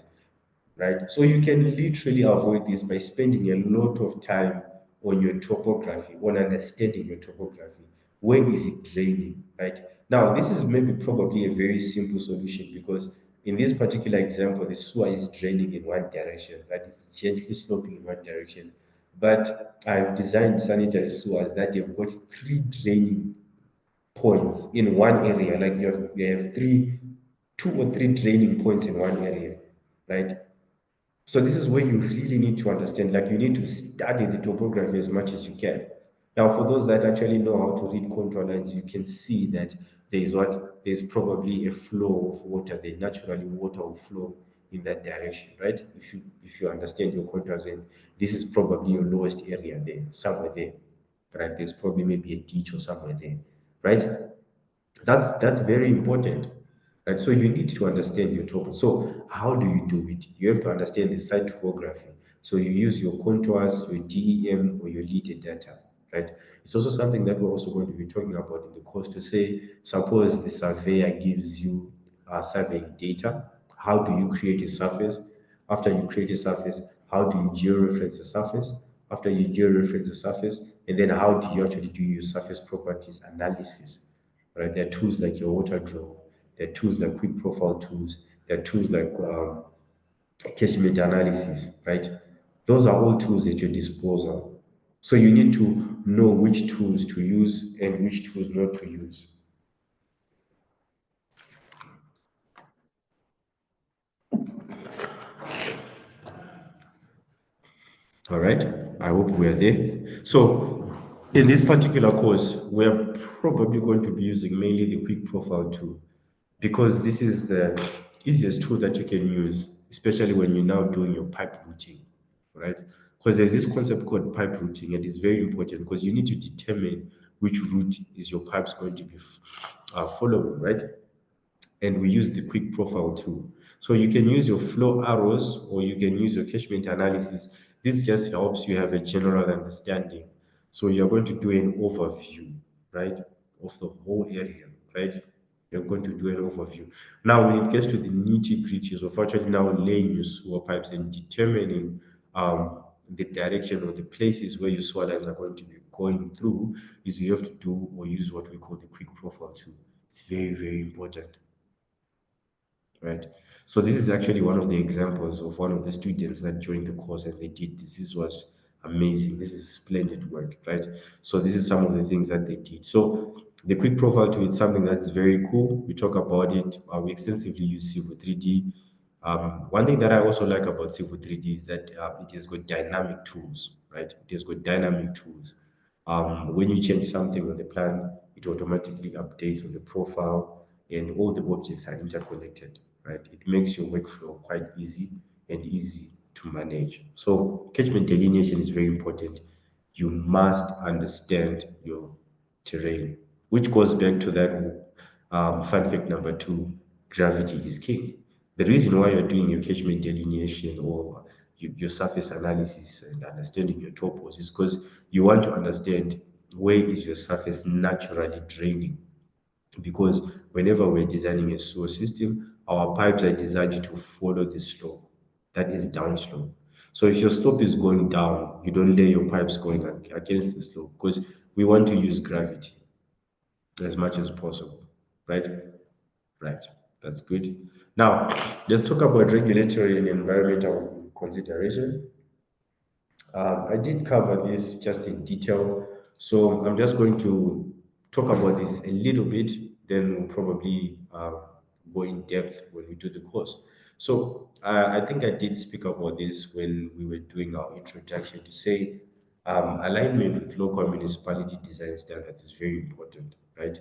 right? So you can literally avoid this by spending a lot of time on your topography, on understanding your topography. Where is it draining, right? Now, this is maybe probably a very simple solution because in this particular example, the sewer is draining in one direction, right? It's gently sloping in one direction. But I've designed sanitary sewers that have got three draining points in one area. Like you have two or three draining points in one area, right? So this is where you really need to understand, like you need to study the topography as much as you can. Now, for those that actually know how to read contour lines, you can see that there's probably a flow of water. There naturally water will flow in that direction, right? If you understand your contours, and this is probably your lowest area there, somewhere there, right? There's probably maybe a ditch or somewhere there, right? That's very important. And so you need to understand your topo. So how do you do it? You have to understand the site topography. So you use your contours, your DEM, or your lead data, right? It's also something that we're also going to be talking about in the course to say, suppose the surveyor gives you surveying data. How do you create a surface? After you create a surface, how do you georeference the surface? After you georeference the surface, and then how do you actually do your surface properties analysis? Right? There are tools like your water draw. There are tools like quick profile tools. There are tools like catchment analysis, right? Those are all tools at your disposal. So you need to know which tools to use and which tools not to use. All right, I hope we are there. So, in this particular course, we're probably going to be using mainly the quick profile tool because this is the easiest tool that you can use, especially when you're now doing your pipe routing, right? Because there's this concept called pipe routing, and it's very important because you need to determine which route is your pipes going to be following, right? And we use the quick profile tool. So you can use your flow arrows or you can use your catchment analysis. This just helps you have a general understanding. So you're going to do an overview, right, of the whole area, right? You're going to do an overview. Now, when it gets to the nitty gritties of actually now laying your sewer pipes and determining the direction or the places where your sewer lines are going to be going through, is you have to do or use what we call the quick profile tool. It's very, very important, right? So this is actually one of the examples of one of the students that joined the course and they did this. This was amazing. This is splendid work, right? So this is some of the things that they did. So the quick profile to it's something that's very cool. We talk about it. We extensively use Civil 3D. One thing that I also like about Civil 3D is that it has got dynamic tools, right? It has got dynamic tools. When you change something on the plan, it automatically updates on the profile and all the objects are interconnected, right? It makes your workflow quite easy and easy to manage. So catchment delineation is very important. You must understand your terrain, which goes back to that fun fact number two, gravity is king. The reason why you're doing your catchment delineation or your surface analysis and understanding your topos is because you want to understand where is your surface naturally draining. Because whenever we're designing a sewer system, our pipes are designed to follow the slope, that is downslope. So if your slope is going down, you don't lay your pipes going against the slope because we want to use gravity as much as possible, right? Right, that's good. Now, let's talk about regulatory and environmental consideration. I did cover this just in detail, so I'm just going to talk about this a little bit, then we'll probably go in depth when we do the course. So I think I did speak about this when we were doing our introduction to say alignment with local municipality design standards is very important, right?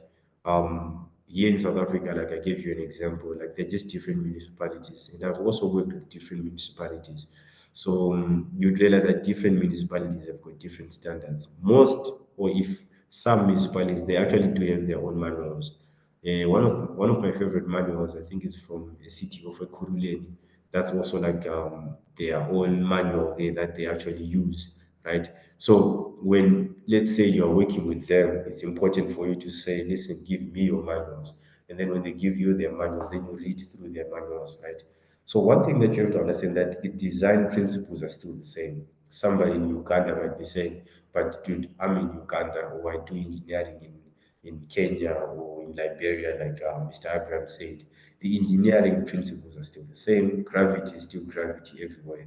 Here in South Africa, like I gave you an example, like they're just different municipalities, and I've also worked with different municipalities. So you'd realize that different municipalities have got different standards. Most, or if some municipalities, they actually do have their own manuals. One of my favorite manuals, I think, is from a city of Ekurhuleni. That's also like their own manual there that they actually use, right? So when, let's say, you're working with them, it's important for you to say, listen, give me your manuals. And then when they give you their manuals, then you read through their manuals, right? So one thing that you have to understand that the design principles are still the same. Somebody in Uganda might be saying, but dude, I'm in Uganda or I do engineering in Kenya or in Liberia, like Mr. Abraham said. The engineering principles are still the same. Gravity is still gravity everywhere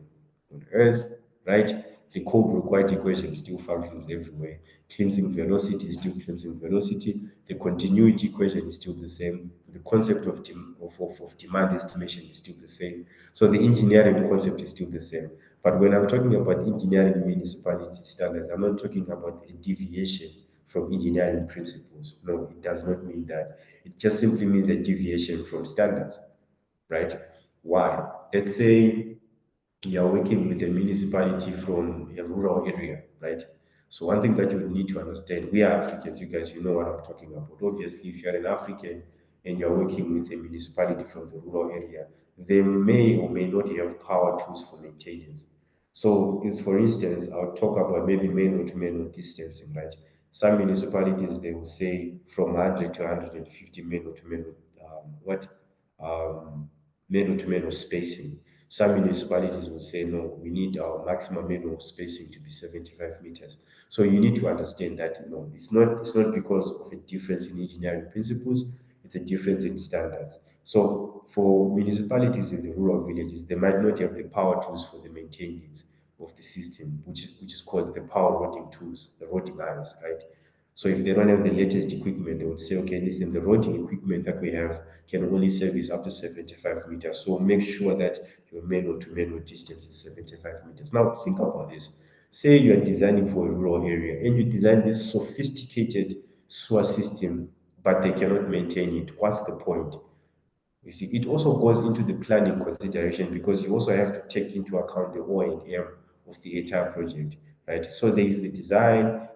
on Earth, right? The code required equation still functions everywhere. Cleansing velocity is still cleansing velocity. The continuity equation is still the same. The concept of demand estimation is still the same. So the engineering concept is still the same. But when I'm talking about engineering municipality standards, I'm not talking about a deviation from engineering principles. No, it does not mean that. It just simply means a deviation from standards, right? Why? Let's say you're working with a municipality from a rural area, right? So one thing that you need to understand, we are Africans, you guys, you know what I'm talking about. Obviously, if you're an African and you're working with a municipality from the rural area, they may or may not have power tools for maintenance. So, is for instance, I'll talk about maybe manual to manual distancing, right? Some municipalities they will say from 100 to 150 manual to manual, um, manual to manual spacing. Some municipalities will say, no, we need our maximum manual spacing to be 75 meters. So you need to understand that it's not because of a difference in engineering principles, it's a difference in standards. So for municipalities in the rural villages, they might not have the power tools for the maintenance of the system, which is called the power routing tools, the routing irons, right? So if they don't have the latest equipment, they would say, okay, listen, the routing equipment that we have can only service up to 75 meters. So make sure that your manual to manual distance is 75 meters. Now think about this. Say you are designing for a rural area and you design this sophisticated sewer system, but they cannot maintain it. What's the point? You see, it also goes into the planning consideration because you also have to take into account the O&M of the entire project, right? So there is the design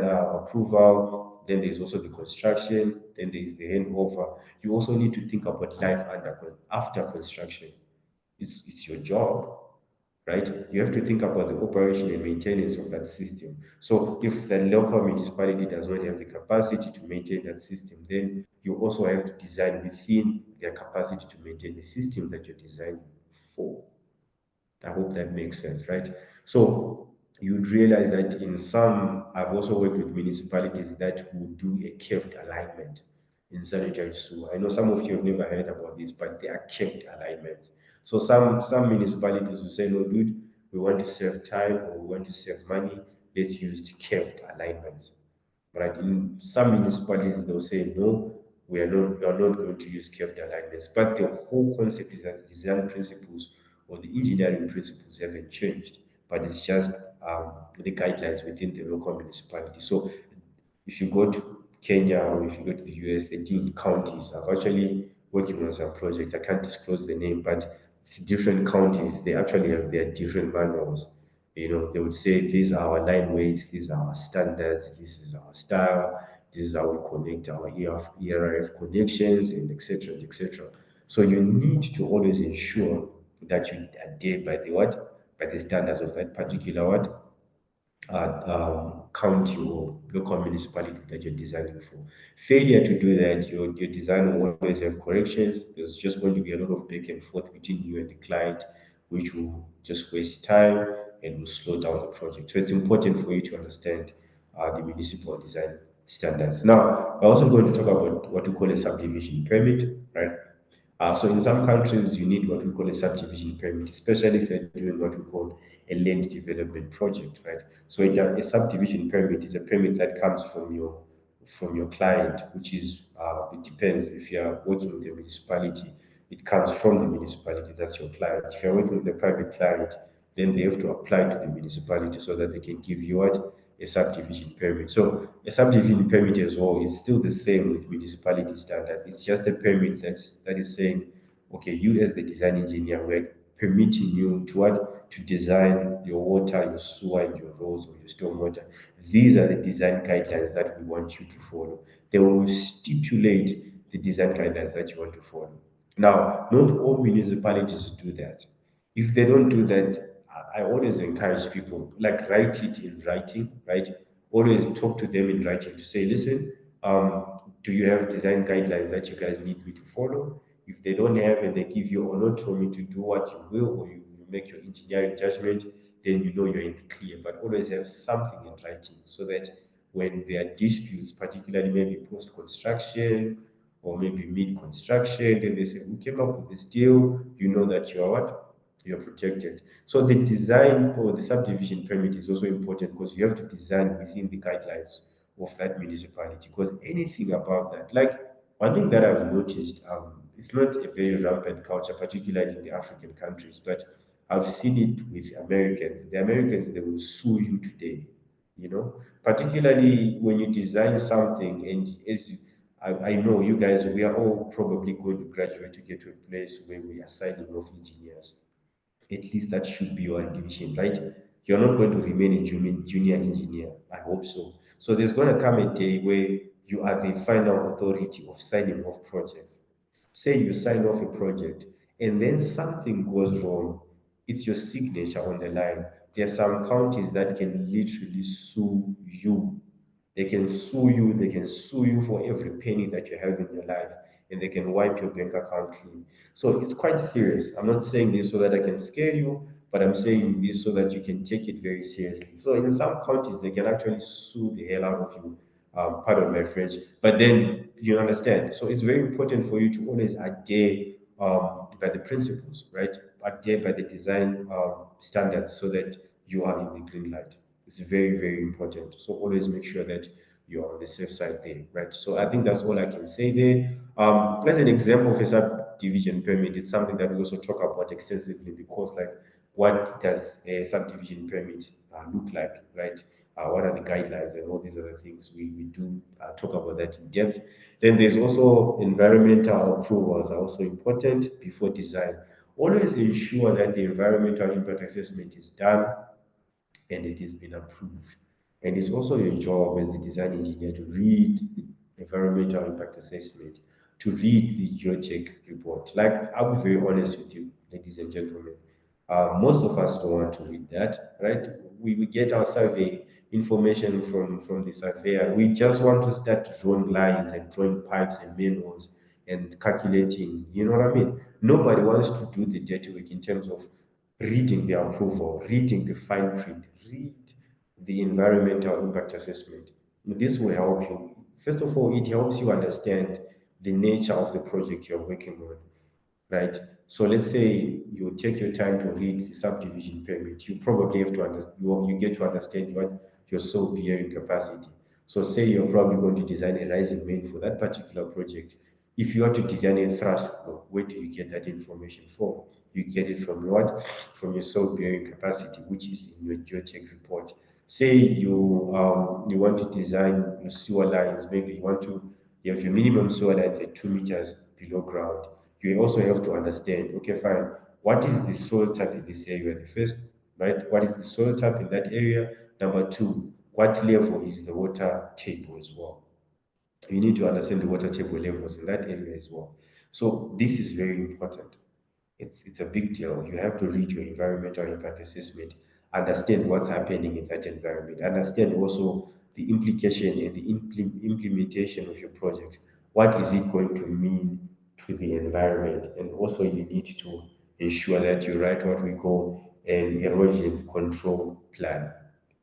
approval, then there's also the construction, then there's the handover. You also need to think about life after construction. It's your job, right? You have to think about the operation and maintenance of that system. So if the local municipality does not have the capacity to maintain that system, then you also have to design within their capacity to maintain the system that you're designing for. I hope that makes sense, right? So you'd realize that in some, I've also worked with municipalities that will do a curved alignment in sanitary sewer. I know some of you have never heard about this, but they are curved alignments. So some municipalities will say, no, dude, we want to save time or we want to save money. Let's use curved alignments. Right? In some municipalities, they'll say, no, we are not going to use curved alignments. But the whole concept is that the design principles or the engineering principles haven't changed, but it's just the guidelines within the local municipality. So if you go to Kenya or if you go to the US, they deal in counties. I'm actually working on some project. I can't disclose the name, but it's different counties. They actually have their different manuals. You know, they would say these are our line weights, these are our standards, this is our style, this is how we connect our ERF connections, and etc. etc. So you need to always ensure that you adhere by the what? By the standards of that particular what? County or local municipality that you're designing for. Failure to do that, your design will always have corrections. There's just going to be a lot of back and forth between you and the client, which will just waste time and will slow down the project. So it's important for you to understand the municipal design standards. Now, we're also going to talk about what we call a subdivision permit, right? So in some countries, you need what we call a subdivision permit, especially if you're doing what we call a land development project, right? So a subdivision permit is a permit that comes from your client, which is it depends. If you are working with a municipality, it comes from the municipality. That's your client. If you're working with a private client, then they have to apply to the municipality so that they can give you what a subdivision permit. So a subdivision permit as well is still the same with municipality standards. It's just a permit that is saying, okay, you as the design engineer, we're permitting you to what to design your water, your sewer, and your roads or your stormwater. These are the design guidelines that we want you to follow. They will stipulate the design guidelines that you want to follow. Now, not all municipalities do that. If they don't do that, I always encourage people, like write it in writing, right? Always talk to them in writing to say, listen, do you have design guidelines that you guys need me to follow? If they don't have and they give you or not for me to do what you will or you make your engineering judgment, then you know you're in the clear. But always have something in writing so that when there are disputes, particularly maybe post-construction or maybe mid-construction, then they say, we came up with this deal, you know that you are what? You're protected. So the design or the subdivision permit is also important because you have to design within the guidelines of that municipality. Because anything above that, like one thing that I've noticed, it's not a very rampant culture, particularly in the African countries, but I've seen it with Americans. The Americans, they will sue you today, you know, particularly when you design something and I know you guys, we are all probably going to graduate to get to a place where we are signing off engineers. At least that should be your ambition, right? You're not going to remain a junior engineer. I hope so. So there's going to come a day where you are the final authority of signing off projects. Say you sign off a project and then something goes wrong, it's your signature on the line. There are some counties that can literally sue you. They can sue you for every penny that you have in your life, and they can wipe your bank account clean. So it's quite serious. I'm not saying this so that I can scare you, but I'm saying this so that you can take it very seriously. So in some counties, they can actually sue the hell out of you. Pardon my French, but then you understand. So it's very important for you to always adhere by the principles, right? Adhere by the design standards so that you are in the green light. It's very, very important. So always make sure that you're on the safe side there, right? So I think that's all I can say there. As an example of a subdivision permit, it's something that we also talk about extensively in the course, like what does a subdivision permit look like, right? What are the guidelines and all these other things? We do talk about that in depth. Then there's also environmental approvals are also important before design. Always ensure that the environmental impact assessment is done and it has been approved. And it's also your job as the design engineer to read the environmental impact assessment, to read the geotech report. Like, I'll be very honest with you, ladies and gentlemen. Most of us don't want to read that, right? We get our survey information from the surveyor. We just want to start drawing lines and drawing pipes and manholes and calculating. You know what I mean? Nobody wants to do the dirty work in terms of reading the approval, reading the fine print, read the environmental impact assessment. This will help you. First of all, it helps you understand the nature of the project you're working on, right? So let's say you take your time to read the subdivision permit. You probably have to understand, you get to understand what your soil bearing capacity. So say you're probably going to design a rising main for that particular project. If you are to design a thrust flow, where do you get that information from? You get it from what? From your soil bearing capacity, which is in your geotech report. Say you want to design your sewer lines, maybe you have your minimum sewer lines at 2 meters below ground. You also have to understand, okay, fine, what is the soil type in this area? The first, right? What is the soil type in that area? Number two, what level is the water table as well? You need to understand the water table levels in that area as well. So this is very important. It's a big deal. You have to read your environmental impact assessment, understand what's happening in that environment, understand also the implication and the implementation of your project. What is it going to mean to the environment? And also you need to ensure that you write what we call an erosion control plan.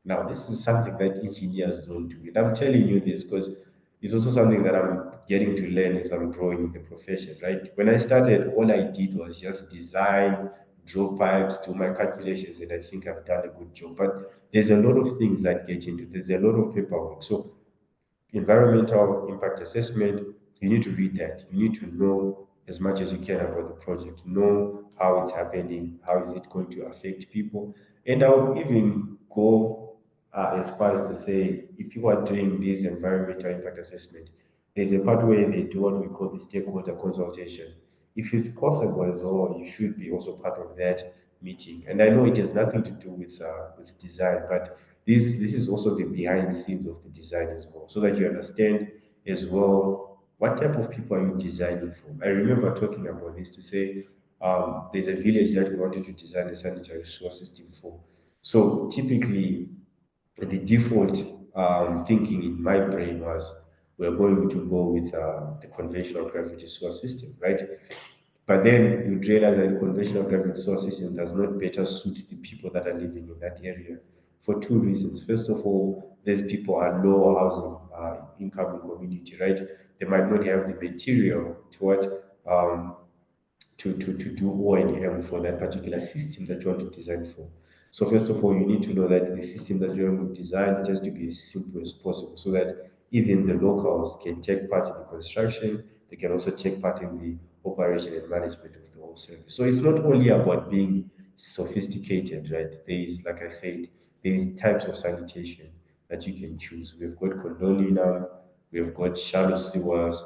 Now, this is something that engineers don't do. And I'm telling you this because it's also something that I'm getting to learn as I'm growing in the profession, right? When I started, all I did was just design, draw pipes, do my calculations, and I think I've done a good job. But there's a lot of things that get into there's a lot of paperwork. So environmental impact assessment, you need to read that. You need to know as much as you can about the project, know how it's happening, how is it going to affect people. And I'll even go as far as to say, if you are doing this environmental impact assessment, there's a part where they do what we call the stakeholder consultation. If it's possible as well, you should be also part of that meeting. And I know it has nothing to do with design, but this is also the behind the scenes of the design as well, so that you understand as well what type of people are you designing for. I remember talking about this to say there's a village that we wanted to design a sanitary sewer system for. So typically, the default thinking in my brain was we're going to go with the conventional gravity sewer system, right? But then you realize that the conventional gravity sewer system does not better suit the people that are living in that area for two reasons. First of all, these people are lower housing income community, right? They might not have the material to to do O&M for that particular system that you want to design for. So first of all, you need to know that the system that you want to design has to be as simple as possible so that even the locals can take part in the construction, they can also take part in the operation and management of the whole service. So it's not only about being sophisticated, right? There is, like I said, there is types of sanitation that you can choose. We've got colonial, we've got shallow sewers,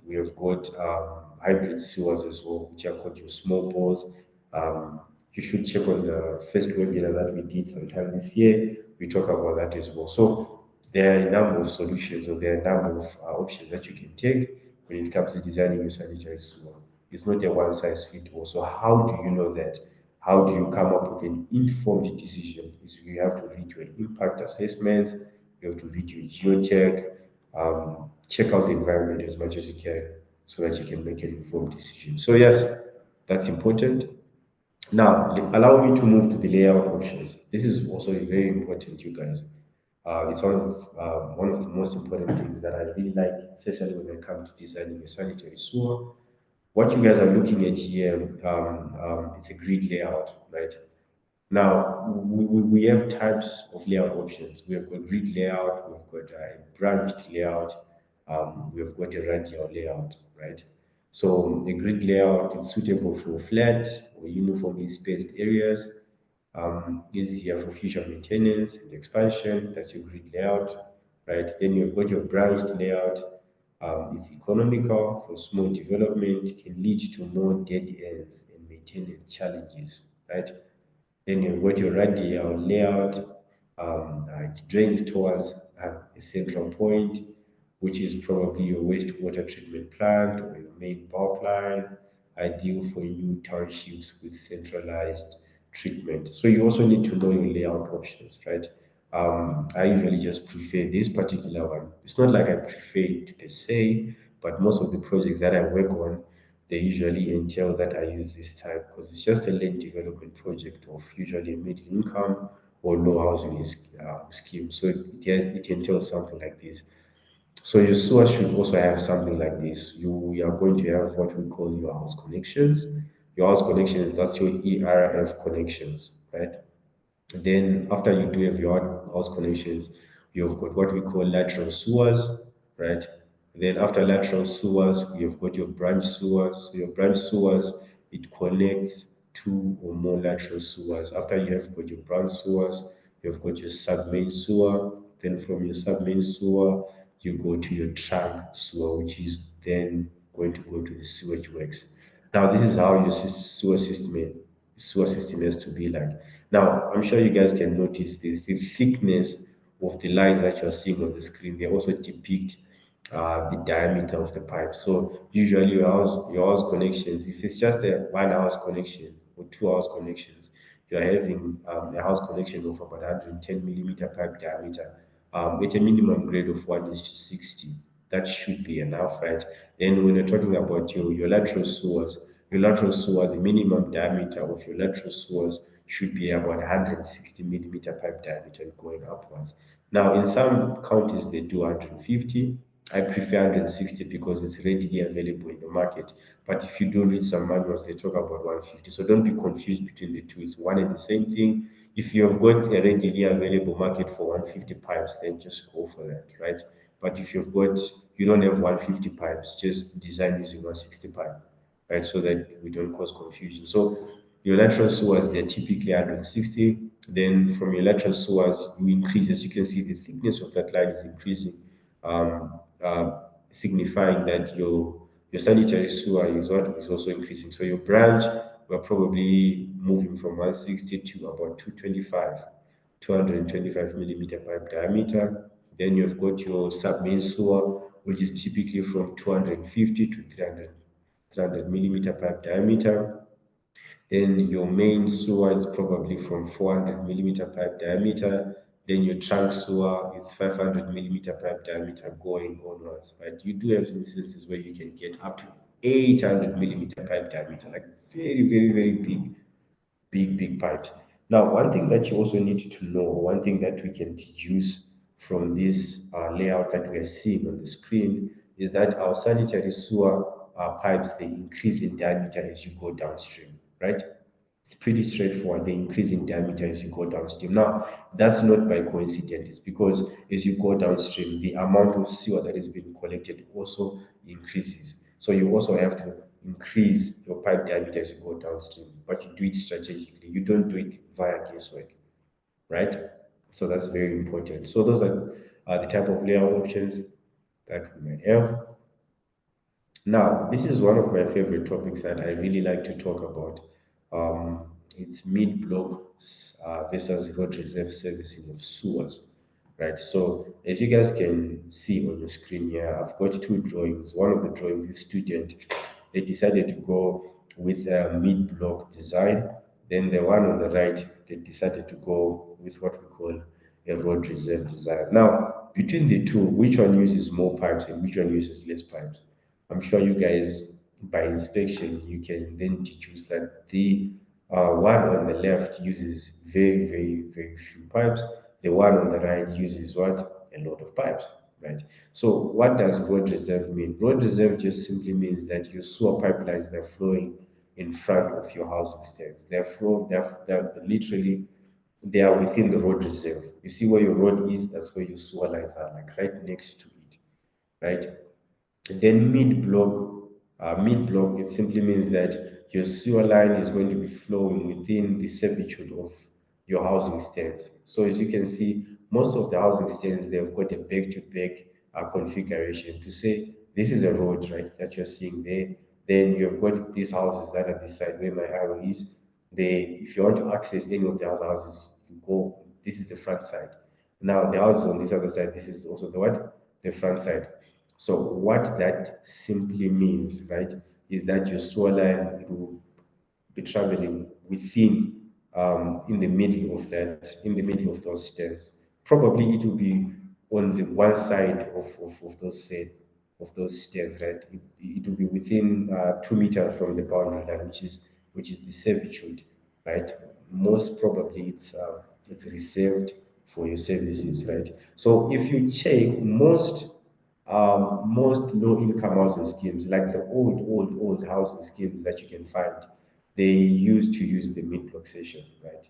we have got hybrid sewers as well, which are called your small bores. You should check on the first webinar that we did sometime this year. We talk about that as well. So there are a number of solutions, or there are a number of options that you can take when it comes to designing your sanitary sewer. It's not a one size fits all. So how do you know that? How do you come up with an informed decision? Is you have to read your impact assessments, you have to read your geotech, check out the environment as much as you can so that you can make an informed decision. So yes, that's important. Now, allow me to move to the layout options. This is also very important, you guys. It's one of the most important things that I really like, especially when it comes to designing a sanitary sewer. What you guys are looking at here, it's a grid layout, right? Now, we have types of layout options. We have got grid layout, we've got a branched layout, we've got a radial layout, right? So a grid layout is suitable for flat or uniformly spaced areas, easier for future maintenance and expansion. That's your grid layout, right? Then you've got your branched layout. It's economical for small development, can lead to more dead ends and maintenance challenges, right? Then you've got your radial layout. It drains towards a central point, which is probably your wastewater treatment plant or your main power plant, ideal for new townships with centralized treatment. So you also need to know your layout options, right? I usually just prefer this particular one. It's not like I prefer it per se, but most of the projects that I work on, they usually entail that I use this type because it's just a land development project of usually a middle income or low housing scheme. So it entails something like this. So your sewer should also have something like this. You are going to have what we call your house connections. Your house connections, that's your ERF connections, right? Then after you do have your house connections, you've got what we call lateral sewers, right? Then after lateral sewers, you've got your branch sewers. So your branch sewers, it connects two or more lateral sewers. After you have got your branch sewers, you've got your sub-main sewer. Then from your sub-main sewer, you go to your trunk sewer, which is then going to go to the sewage works. Now, this is how your sewer system has to be like. Now, I'm sure you guys can notice this. The thickness of the lines that you're seeing on the screen, they also depict the diameter of the pipe. So usually your house connections, if it's just a one house connection or 2 house connections, you are having a house connection of about 110 millimeter pipe diameter with a minimum grade of 1:60. That should be enough, right? Then when you're talking about your lateral sewers, the minimum diameter of your lateral sewers should be about 160 millimeter pipe diameter going upwards. Now, in some counties, they do 150. I prefer 160 because it's readily available in the market. But if you do read some manuals, they talk about 150. So don't be confused between the two. It's one and the same thing. If you have got a readily available market for 150 pipes, then just go for that, right? But if you don't have 150 pipes, just design using 160 pipe, right? So that we don't cause confusion. So your lateral sewers, they're typically 160. Then from your lateral sewers, you increase, as you can see, the thickness of that line is increasing, signifying that your sanitary sewer is also increasing. So your branch, we're probably moving from 160 to about 225 millimeter pipe diameter. Then you've got your sub-main sewer, which is typically from 250 to 300 millimeter pipe diameter. Then your main sewer is probably from 400 millimeter pipe diameter. Then your trunk sewer is 500 millimeter pipe diameter going onwards. Right? You do have instances where you can get up to 800 millimeter pipe diameter, like very, very, very big pipes. Now, one thing that you also need to know, one thing that we can deduce from this layout that we are seeing on the screen is that our sanitary sewer pipes, they increase in diameter as you go downstream, right? It's pretty straightforward. They increase in diameter as you go downstream. Now, that's not by coincidence. It's because as you go downstream, the amount of sewer that is being collected also increases. So you also have to increase your pipe diameter as you go downstream, but you do it strategically. You don't do it via guesswork, right? So that's very important. So those are the type of layout options that we might have. Now, this is one of my favorite topics that I really like to talk about. It's mid-block versus road reserve servicing of sewers, right? So as you guys can see on the screen here, I've got two drawings. One of the drawings, the student, they decided to go with a mid-block design. Then the one on the right, they decided to go with what we call a road reserve design. Now, between the two, which one uses more pipes and which one uses less pipes? I'm sure you guys, by inspection, you can then deduce that the one on the left uses very, very, very few pipes. The one on the right uses what? A lot of pipes, right? So what does road reserve mean? Road reserve just simply means that your sewer pipelines, they're flowing in front of your housing stands. They're literally, they are within the road reserve. You see where your road is, that's where your sewer lines are, like right next to it, right? Then mid-block Mid-block, it simply means that your sewer line is going to be flowing within the servitude of your housing stands. So as you can see, most of the housing stands, they've got a back-to-back configuration to say this is a road, right, that you're seeing there. Then you've got these houses that are this side where my arrow is. They, if you want to access any of the other houses, you go, this is the front side. Now the houses on this other side, this is also the what? The front side. So what that simply means, right, is that your sewer line will be traveling within in the middle of that, in the middle of those stairs. Probably it will be on the one side of those set of those stairs, right? It will be within 2 meters from the boundary line, which is the servitude, right? Most probably it's reserved for your services, right? So if you check most low-income housing schemes, like the old housing schemes that you can find, they used to use the mid-block session, right?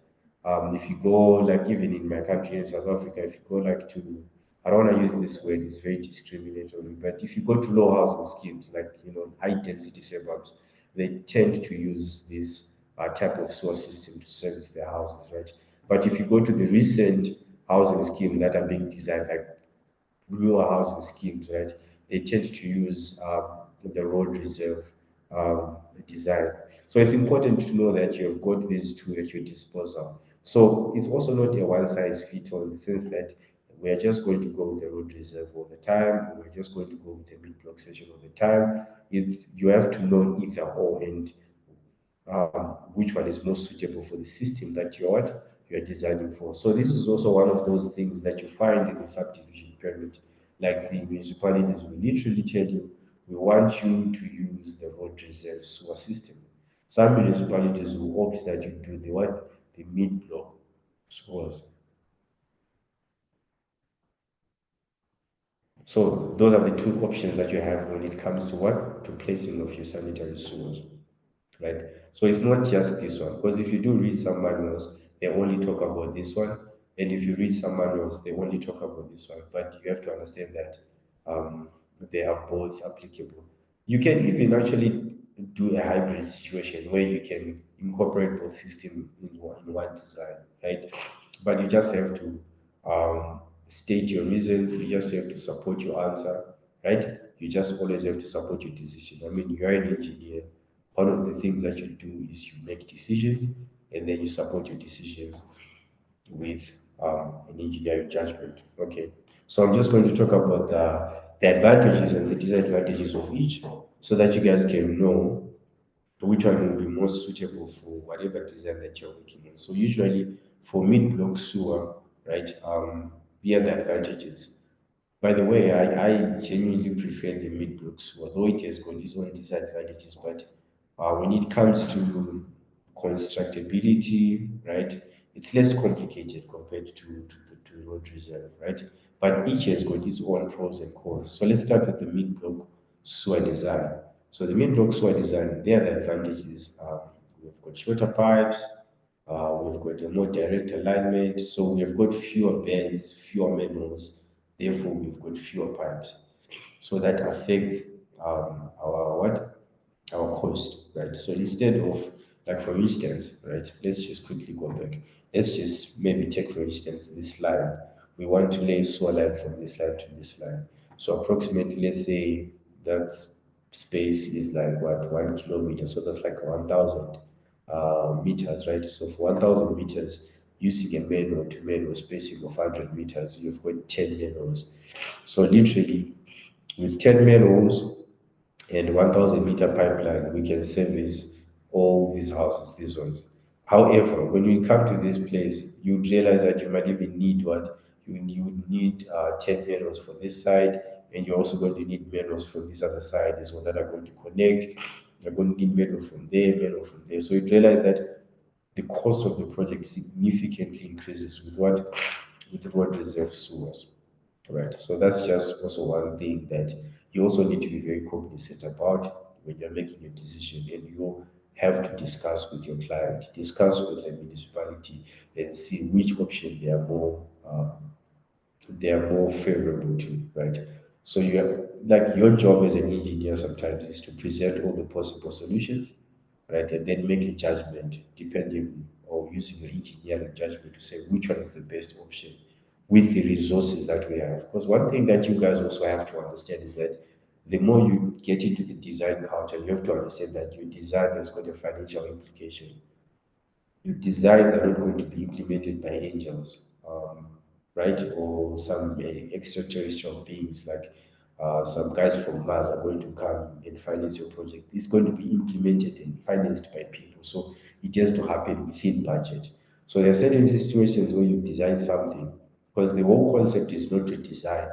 If you go, like even in my country in South Africa, if you go like to, I don't want to use this word, it's very discriminatory, but if you go to low housing schemes, like, high density suburbs, they tend to use this type of sewer system to service their houses, right? But if you go to the recent housing scheme that are being designed, like newer housing schemes, right? They tend to use the road reserve design. So it's important to know that you've got these two at your disposal. So it's also not a one size fits all in the sense that we are just going to go with the road reserve all the time, or we're just going to go with the mid block section all the time. It's you have to know either or, and which one is most suitable for the system that you're designing for. So this is also one of those things that you find in the subdivision permit. Like the municipalities will literally tell you, we want you to use the road reserve sewer system. Some municipalities will opt that you do the what? The mid-block sewers. So those are the two options that you have when it comes to what? To placing of your sanitary sewers, right? So it's not just this one, because if you do read some manuals, they only talk about this one, and if you read some manuals, they only talk about this one. But you have to understand that um, they are both applicable. You can even actually do a hybrid situation where you can incorporate both systems in one design, right? But you just have to state your reasons. You just have to support your answer, right? You just always have to support your decision. I mean, you're an engineer. One of the things that you do is you make decisions, and then you support your decisions with an engineering judgment. Okay, so I'm just going to talk about the advantages and the disadvantages of each, so that you guys can know which one will be most suitable for whatever design that you're working on. So usually for mid-block sewer, right, here are the advantages. By the way, I genuinely prefer the mid-blocks, although it has got its own disadvantages. But when it comes to constructability, right, it's less complicated compared to road reserve, right? But each has got its own pros and cons. So let's start with the mid-block sewer design. So the mid-block sewer design, there are the advantages. We've got shorter pipes, we've got a more direct alignment, so we've got fewer bends, fewer manholes, therefore we've got fewer pipes. So that affects our what? Our cost, right? So instead of, like for instance, right, let's just quickly go back. Let's just maybe take for instance this line. We want to lay a sewer line from this line to this line. So approximately, let's say that space is like what, 1 kilometer. So that's like 1,000 meters, right? So for 1,000 meters, using a manual to manual spacing of 100 meters, you've got 10 manuals. So literally, with 10 manuals and 1,000-meter pipeline, we can service all these houses, these ones. However, when you come to this place, you realize that you might even need what? You would need 10 manuals for this side, and you're also going to need manuals from this other side as well that are going to connect. You're going to need manual from there, manual from there. So you realize that the cost of the project significantly increases with what? With road reserve sewers. Right. So that's just also one thing that you also need to be very cognizant about when you're making a decision, and you have to discuss with your client, discuss with the municipality, and see which option they are more favorable to, right? So you have, like, your job as an engineer sometimes is to present all the possible solutions, right, and then make a judgment depending or using your engineering judgment to say which one is the best option with the resources that we have. Because one thing that you guys also have to understand is that the more you get into the design culture, you have to understand that your design has got a financial implication. Your designs are not going to be implemented by angels, right? Or some extraterrestrial beings, like some guys from Mars are going to come and finance your project. It's going to be implemented and financed by people. So it has to happen within budget. So there are certain situations where you design something, because the whole concept is not to design,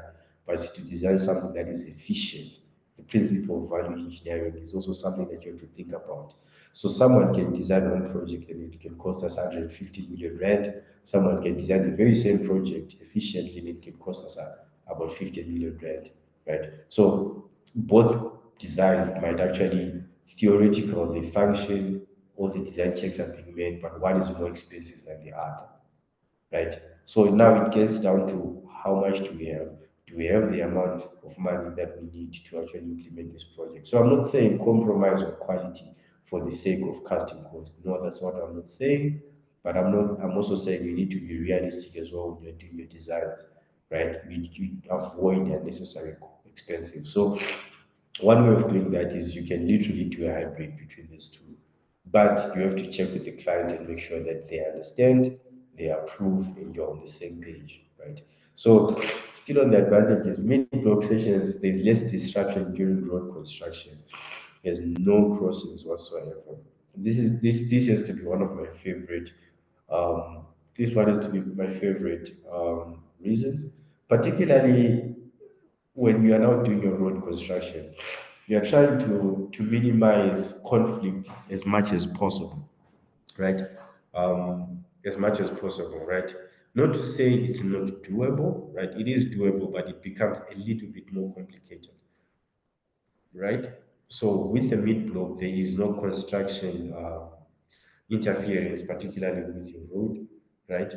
but it's to design something that is efficient. The principle of value engineering is also something that you have to think about. So someone can design one project and it can cost us 150 million rand. Someone can design the very same project efficiently and it can cost us about 50 million rand, right? So both designs might actually theoretical, they function, all the design checks are being made, but one is more expensive than the other, right? So now it gets down to how much do we have? Do we have the amount of money that we need to actually implement this project? So I'm not saying compromise on quality for the sake of cutting costs. No, that's what I'm not saying. But I'm also saying you need to be realistic as well when you're doing your designs, right? You avoid unnecessary expensive. So one way of doing that is you can literally do a hybrid between these two, but you have to check with the client and make sure that they understand, they approve, and you're on the same page, right? So, still on the advantages, mid-block sessions, there's less disruption during road construction. There's no crossings whatsoever. This has to be one of my favorite. This one has to be my favorite reasons, particularly when you are now doing your road construction, you are trying to minimize conflict as much as possible, right? As much as possible, right? Not to say it's not doable, right? It is doable, but it becomes a little bit more complicated, right? So with the mid block, there is no construction interference, particularly with your road, right?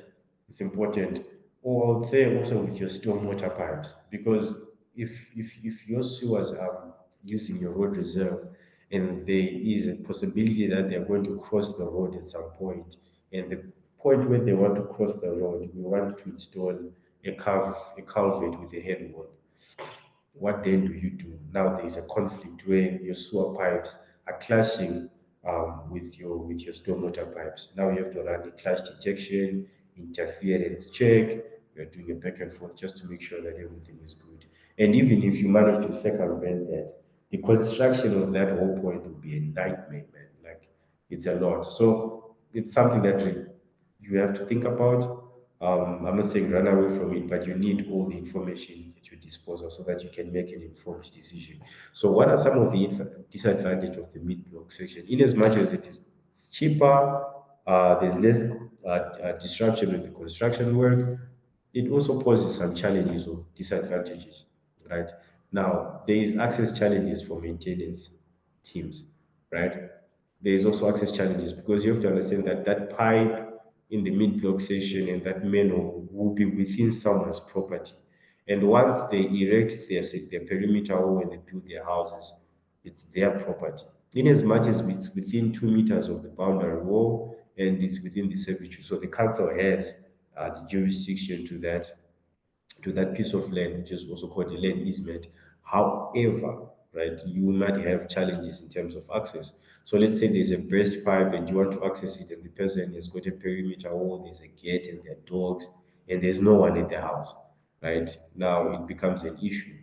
It's important. Or I would say also with your stormwater pipes, because if your sewers are using your road reserve and there is a possibility that they're going to cross the road at some point, and the point where they want to cross the road, we want to install a culvert with a head wall. What then do you do? Now there is a conflict where your sewer pipes are clashing with your stormwater pipes. Now you have to run a clash detection, interference check. You're doing a back and forth just to make sure that everything is good. And even if you manage to circumvent that, the construction of that whole point will be a nightmare, man. Like, it's a lot. So it's something that you have to think about. I'm not saying run away from it, but you need all the information at your disposal so that you can make an informed decision. So, what are some of the disadvantages of the mid-block section? In as much as it is cheaper, there's less disruption with the construction work. It also poses some challenges or disadvantages, right? Now, there is access challenges for maintenance teams, right? There is also access challenges because you have to understand that that pipe in the mid-block section and that manhole will be within someone's property. And once they erect their perimeter wall when they build their houses, it's their property. In as much as it's within 2 meters of the boundary wall and it's within the servitude. So the council has the jurisdiction to that piece of land, which is also called a land easement. However, right, you might have challenges in terms of access. So let's say there's a burst pipe and you want to access it, and the person has got a perimeter wall, there's a gate, and there are dogs, and there's no one in the house. Right now, it becomes an issue,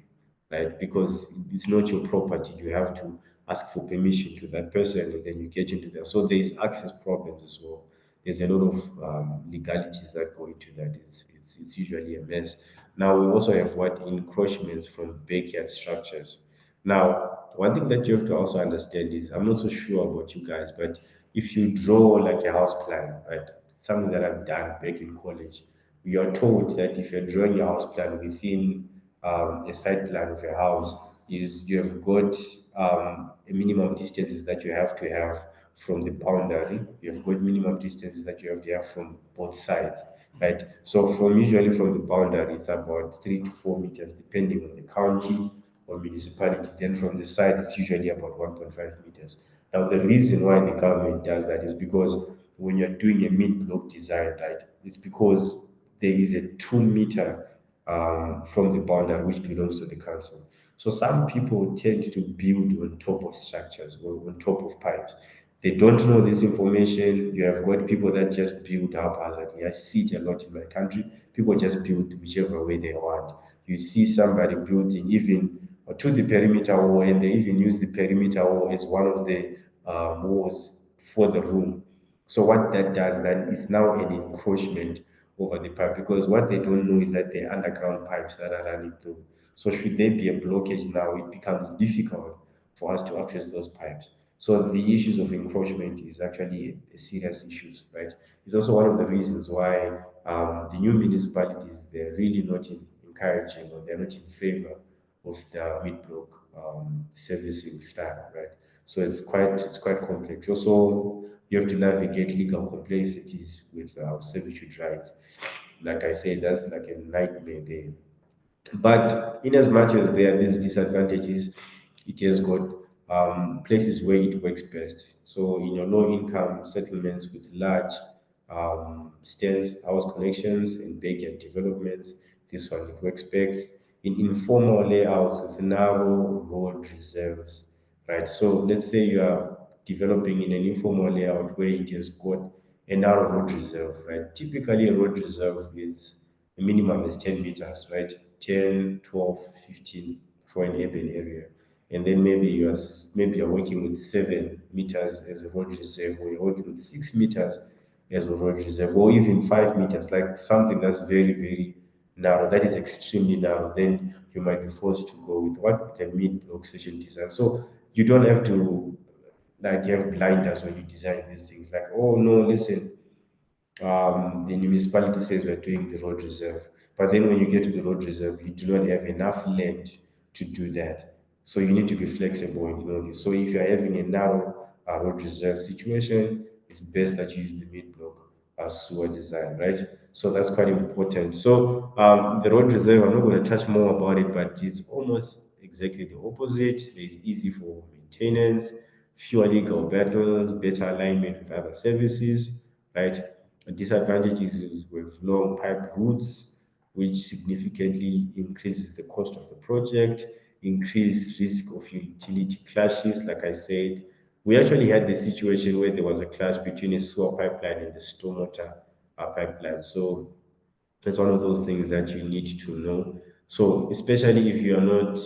right? Because it's not your property. You have to ask for permission to that person, and then you get into there. So there's access problems as well. There's a lot of legalities that go into that. It's usually a mess. Now we also have what encroachments from backyard structures. Now, one thing that you have to also understand is I'm not so sure about you guys, but if you draw like a house plan, right? Something that I've done back in college, you are told that if you're drawing your house plan within a site plan of a house, is you have got a minimum distances that you have to have from the boundary. You have got minimum distances that you have to have from both sides. right? So usually from the boundary, it's about 3 to 4 meters, depending on the county or municipality. Then from the side, it's usually about 1.5 meters. Now, the reason why the government does that is because when you're doing a mid-block design, right, it's because there is a 2 meter from the boundary which belongs to the council. So some people tend to build on top of structures or on top of pipes. They don't know this information. You have got people that just build haphazardly. I see it a lot in my country. People just build whichever way they want. You see somebody building even to the perimeter wall, and they even use the perimeter wall as one of the walls for the room. So what that does then is now an encroachment over the pipe, because what they don't know is that they're underground pipes that are running through. So should there be a blockage now, it becomes difficult for us to access those pipes. So the issues of encroachment is actually a serious issue, right? It's also one of the reasons why the new municipalities, they're really not encouraging, or they're not in favor of the mid-block servicing style, right? So it's quite complex. Also, you have to navigate legal complexities with servitude rights. Like I said, that's like a nightmare there. But in as much as there are these disadvantages, it has got places where it works best. So in your low income settlements with large stairs, house connections, and backyard developments, this one it works best. In informal layouts with narrow road reserves, right? So let's say you are developing in an informal layout where it has got a narrow road reserve, right? Typically, a road reserve is the minimum is 10 meters, right? 10, 12, 15 for an urban area. And then maybe you're working with 7 meters as a road reserve, or you're working with 6 meters as a road reserve, or even 5 meters, like something that's very, very narrow, that is extremely narrow. Then you might be forced to go with what the mid-block station design. So you don't have to like have blinders when you design these things. Like, oh no, listen, the municipality says we're doing the road reserve. But then when you get to the road reserve, you do not have enough land to do that. So you need to be flexible in doing this. So if you're having a narrow road reserve situation, it's best that you use the mid-block sewer design, right? So that's quite important. So the road reserve, I'm not going to touch more about it, but it's almost exactly the opposite. It's easy for maintenance, fewer legal battles, better alignment with other services, right? Disadvantages is with long pipe routes, which significantly increases the cost of the project, increased risk of utility clashes. Like I said, we actually had the situation where there was a clash between a sewer pipeline and the stormwater pipeline. So it's one of those things that you need to know. So especially if you are not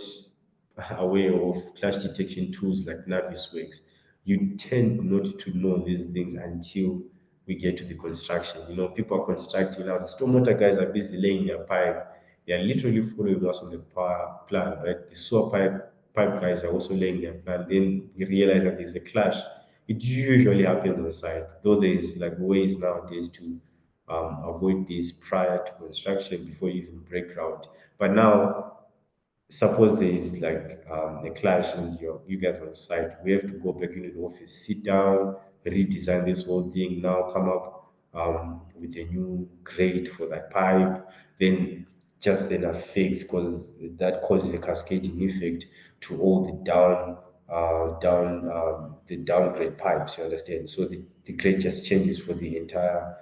aware of clash detection tools like Navisworks, you tend not to know these things until we get to the construction. You know, people are constructing now. The stormwater guys are busy laying their pipe. They are literally following us on the power plan, right? The sewer pipe guys are also laying their plan. Then we realize that there's a clash. It usually happens on site, though there is like ways nowadays to avoid this prior to construction before you even break ground. But now, suppose there is like a clash and you guys on site, we have to go back into the office, sit down, redesign this whole thing, now come up with a new grade for that pipe, then just then a fix, because that causes a cascading effect to all the downgrade pipes. You understand? So the grade just changes for the entire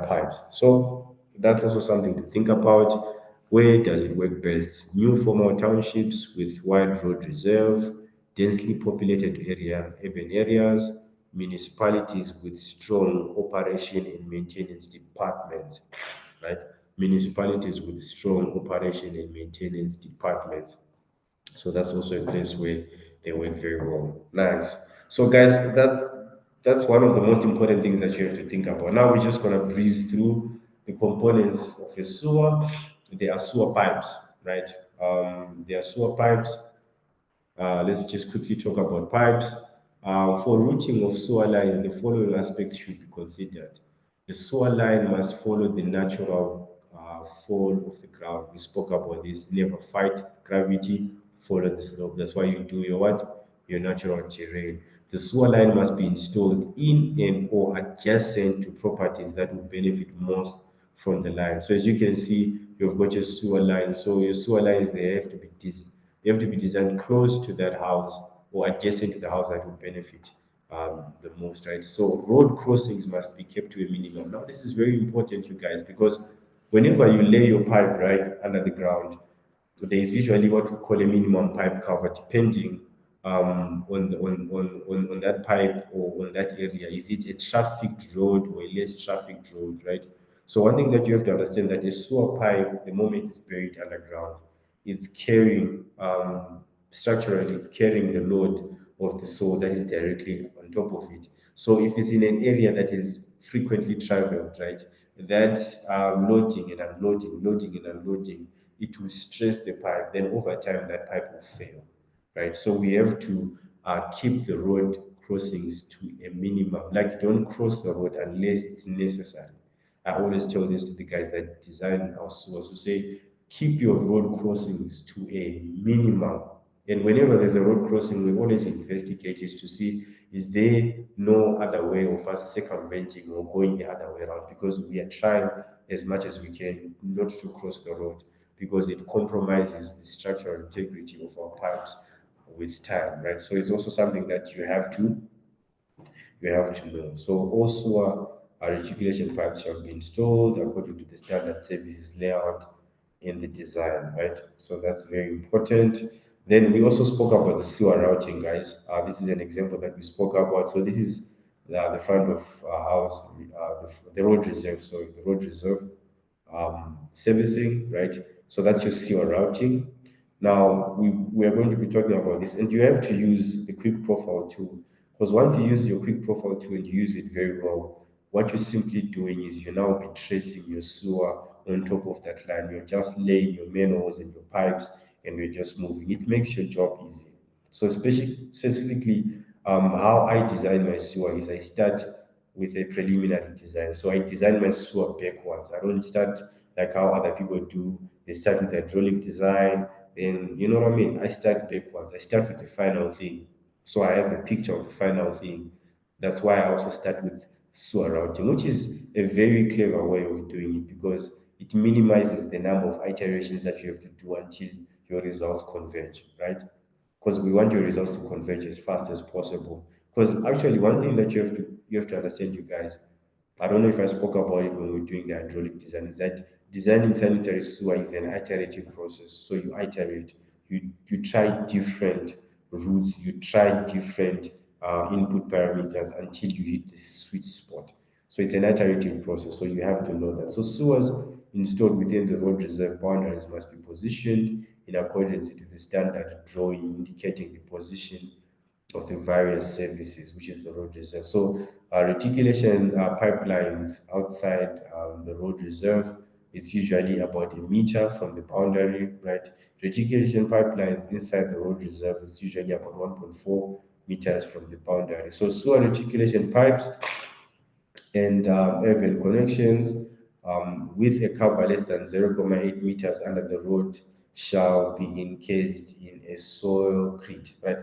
pipes. So that's also something to think about. Where does it work best? New formal townships with wide road reserve, densely populated urban areas, municipalities with strong operation and maintenance departments, right? Municipalities with strong operation and maintenance departments. So that's also a place where they work very well. Nice. So guys, that's one of the most important things that you have to think about. Now we're just gonna breeze through the components of a sewer. There are sewer pipes, right? There are sewer pipes. Let's just quickly talk about pipes. For routing of sewer lines, the following aspects should be considered. The sewer line must follow the natural fall of the ground. We spoke about this. Never fight gravity, follow the slope. That's why you do your what? Your natural terrain. The sewer line must be installed in and or adjacent to properties that will benefit most from the line. So as you can see, you've got your sewer line. So your sewer lines, they have to be designed close to that house or adjacent to the house that will benefit the most, right? So road crossings must be kept to a minimum. Now, this is very important, you guys, because whenever you lay your pipe right under the ground, there is usually what we call a minimum pipe cover, depending on that pipe or on that area. Is it a trafficked road or a less trafficked road, right? So one thing that you have to understand that a sewer pipe, the moment it's buried underground, it's carrying structurally, it's carrying the load of the soil that is directly on top of it. So if it's in an area that is frequently traveled, right, that loading and unloading, loading and unloading, it will stress the pipe. Then over time, that pipe will fail, right? So we have to keep the road crossings to a minimum. Like, don't cross the road unless it's necessary. I always tell this to the guys that design our sewers to say, keep your road crossings to a minimum. And whenever there's a road crossing, we always investigate it to see, is there no other way of us circumventing or going the other way around, because we are trying as much as we can not to cross the road, because it compromises the structural integrity of our pipes with time, right? So it's also something that you have to know. So also reticulation pipes shall be installed according to the standard services layout in the design, right? So that's very important. Then we also spoke about the sewer routing, guys. This is an example that we spoke about. So this is the front of house, the road reserve, sorry, the road reserve servicing, right? So that's your sewer routing. Now we are going to be talking about this, and you have to use the quick profile tool, because once you use your quick profile tool and you use it very well, what you're simply doing is you now be tracing your sewer on top of that line. You're just laying your manholes and your pipes, and you're just moving. It makes your job easy. So specifically, how I design my sewer is I start with a preliminary design. So I design my sewer backwards. I don't start like how other people do. They start with hydraulic design, then you know what I mean. I start backwards. I start with the final thing. So I have a picture of the final thing. That's why I also start with sewer routing, which is a very clever way of doing it, because it minimizes the number of iterations that you have to do until your results converge, right? Because we want your results to converge as fast as possible. Because actually, one thing that you have to understand, you guys, I don't know if I spoke about it when we were doing the hydraulic design, is that designing sanitary sewer is an iterative process. So you iterate, you try different routes, you try different input parameters until you hit the sweet spot. So it's an iterative process. So you have to know that. So sewers installed within the road reserve boundaries must be positioned in accordance with the standard drawing indicating the position of the various services, which is the road reserve. So reticulation pipelines outside the road reserve is usually about a meter from the boundary, right? Reticulation pipelines inside the road reserve is usually about 1.4 meters from the boundary. So sewer reticulation pipes and aerial connections with a cover less than 0.8 meters under the road shall be encased in a soilcrete, right?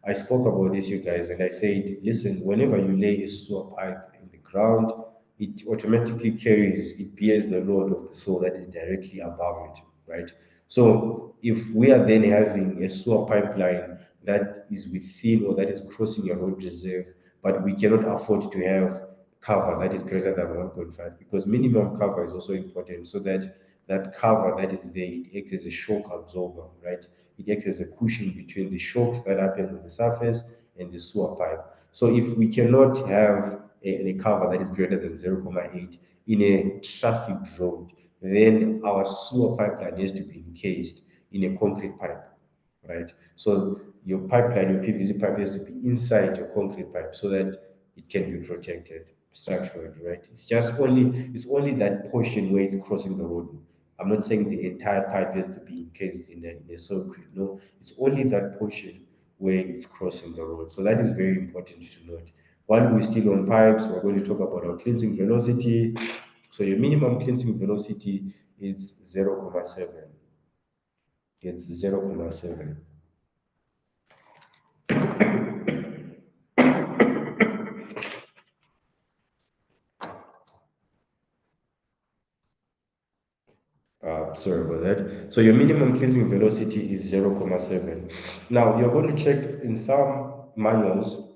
I spoke about this, you guys, and I said, listen, whenever you lay a sewer pipe in the ground, it automatically it bears the load of the soil that is directly above it, right? So if we are then having a sewer pipeline that is within or that is crossing a road reserve, but we cannot afford to have cover that is greater than 1.5, because minimum cover is also important, so that that cover that is there, it acts as a shock absorber, right? It acts as a cushion between the shocks that happen on the surface and the sewer pipe. So if we cannot have a cover that is greater than 0.8 in a trafficked road, then our sewer pipeline has to be encased in a concrete pipe, right? So your pipeline, your PVC pipe has to be inside your concrete pipe so that it can be protected structurally, right? It's only that portion where it's crossing the road. I'm not saying the entire pipe has to be encased in a circuit. No, it's only that portion where it's crossing the road. So that is very important to note. While we're still on pipes, we're going to talk about our cleansing velocity. So your minimum cleansing velocity is 0.7. It's 0.7. sorry about that. So your minimum cleansing velocity is 0.7. Now you're going to check in some manuals.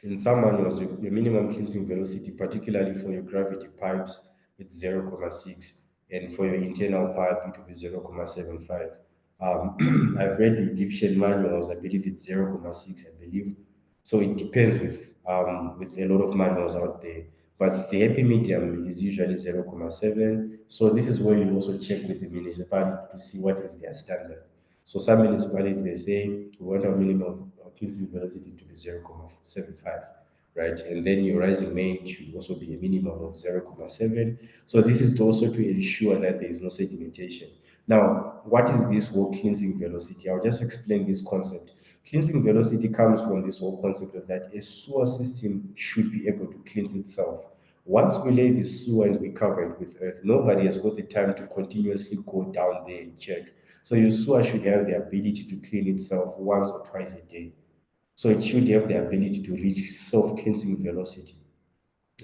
In some manuals, your minimum cleansing velocity, particularly for your gravity pipes, it's 0.6, and for your internal pipe, it will be 0.75. I've read the Egyptian manuals. I believe it's 0.6. I believe so. It depends with a lot of manuals out there, but the happy medium is usually 0.7. So this is where you also check with the municipality to see what is their standard. So some municipalities they say we want our minimum cleansing velocity to be 0.75, right? And then your rising main should also be a minimum of 0.7. So this is also to ensure that there is no sedimentation. Now, what is this whole cleansing velocity? I'll just explain this concept. Cleansing velocity comes from this whole concept of that a sewer system should be able to cleanse itself. Once we lay the sewer and we cover it with earth, nobody has got the time to continuously go down there and check. So your sewer should have the ability to clean itself once or twice a day. So it should have the ability to reach self-cleansing velocity,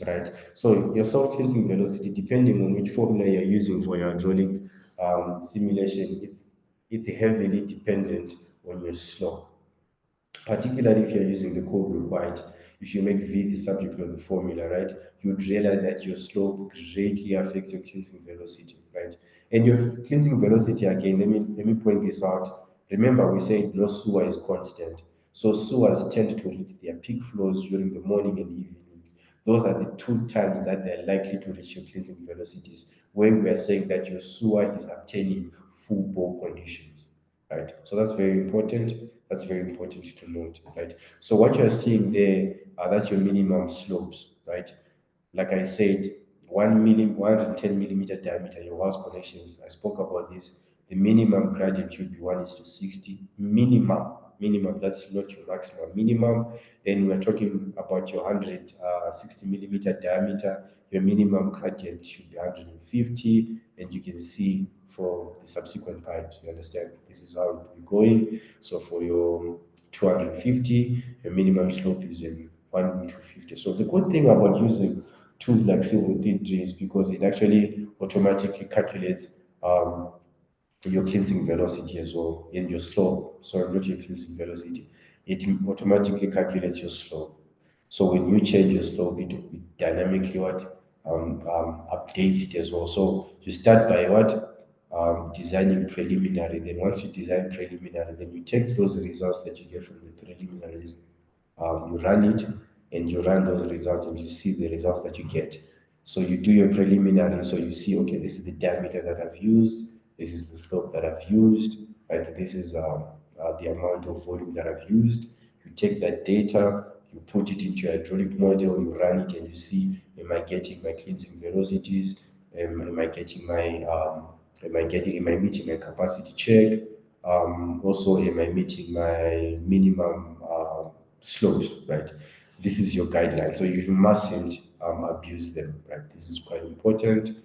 right? So your self-cleansing velocity, depending on which formula you're using for your hydraulic simulation, it's heavily dependent on your slope, particularly if you're using the code required. If you make V the subject of the formula, right, you'd realize that your slope greatly affects your cleansing velocity, right? And your cleansing velocity, again, let me point this out. Remember, we said no sewer is constant. So sewers tend to reach their peak flows during the morning and evening. Those are the two times that they're likely to reach your cleansing velocities, where we are saying that your sewer is obtaining full bore conditions, right? So that's very important. That's very important to note, right? So what you're seeing there, that's your minimum slopes, right? Like I said, 110 millimeter diameter, your house connections. I spoke about this. The minimum gradient should be 1:60. Minimum. That's not your maximum. Minimum. Then we're talking about your 160 millimeter diameter. Your minimum gradient should be 150, and you can see for the subsequent pipes. You understand? This is how it will be going. So for your 250, your minimum slope is in 1:50. So the good thing about using tools like Silver 3 is because it actually automatically calculates your cleansing velocity as well and your slope. Sorry, not your cleansing velocity. It automatically calculates your slope. So when you change your slope, it dynamically updates it as well. So you start by designing preliminary. Then once you design preliminary, then you take those results that you get from the preliminaries, you run it, and you run those results and you see the results that you get. So you do your preliminary, so you see, okay, this is the diameter that I've used, this is the slope that I've used, right? This is the amount of volume that I've used. You take that data, you put it into your hydraulic model, you run it, and you see, am I getting my cleansing velocities? Am I getting my am I meeting my capacity check? Also, am I meeting my minimum slopes, right? This is your guideline. So you mustn't abuse them, right? This is quite important.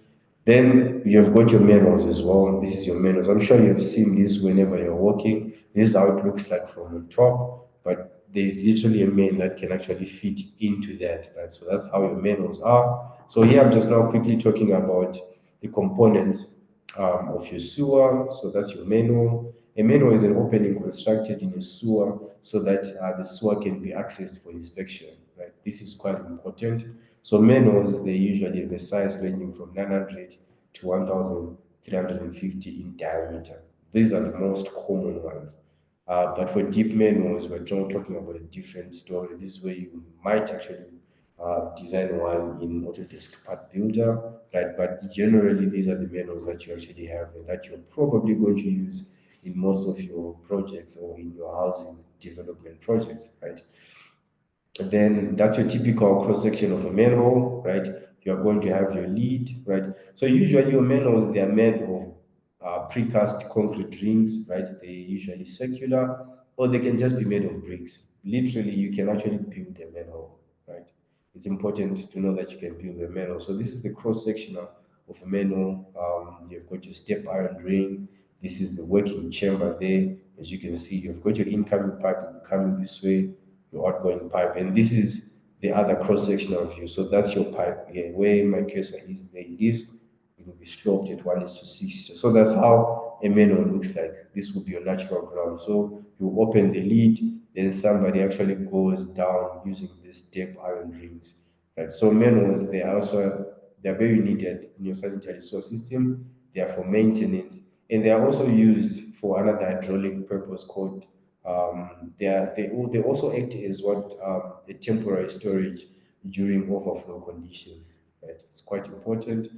Then you've got your manuals as well. This is your manuals. I'm sure you've seen this whenever you're walking. This is how it looks like from the top, but there's literally a main that can actually fit into that, right? So that's how your manuals are. So here I'm just now quickly talking about the components of your sewer. So that's your manual. A manual is an opening constructed in a sewer so that the sewer can be accessed for inspection, right? This is quite important. So manuals, they usually have a size ranging from 900 to 1,350 in diameter. These are the most common ones. But for deep manuals, we're talking about a different story. This is where you might actually design one in Autodesk Part Builder, right? But generally, these are the manuals that you actually have and that you're probably going to use in most of your projects or in your housing development projects, right? Then that's your typical cross section of a manhole, right? You're going to have your lead, right? So usually your manholes, they are made of precast concrete rings, right? They're usually circular, or they can just be made of bricks. Literally, you can actually build a manhole, right? It's important to know that you can build a manhole. So this is the cross section of a manhole. You've got your step iron ring. This is the working chamber there. As you can see, you've got your incoming pipe coming this way, your outgoing pipe, and this is the other cross-sectional view. So that's your pipe. Yeah, where my cursor is, there it is. will be sloped at 1:60. So that's how a manhole looks like. This will be your natural ground. So you open the lid, then somebody actually goes down using these tape iron rings. Right. So manholes, they're very needed in your sanitary sewer system. They are for maintenance, and they are also used for another hydraulic purpose called they also act as what a temporary storage during overflow conditions. Right, it's quite important.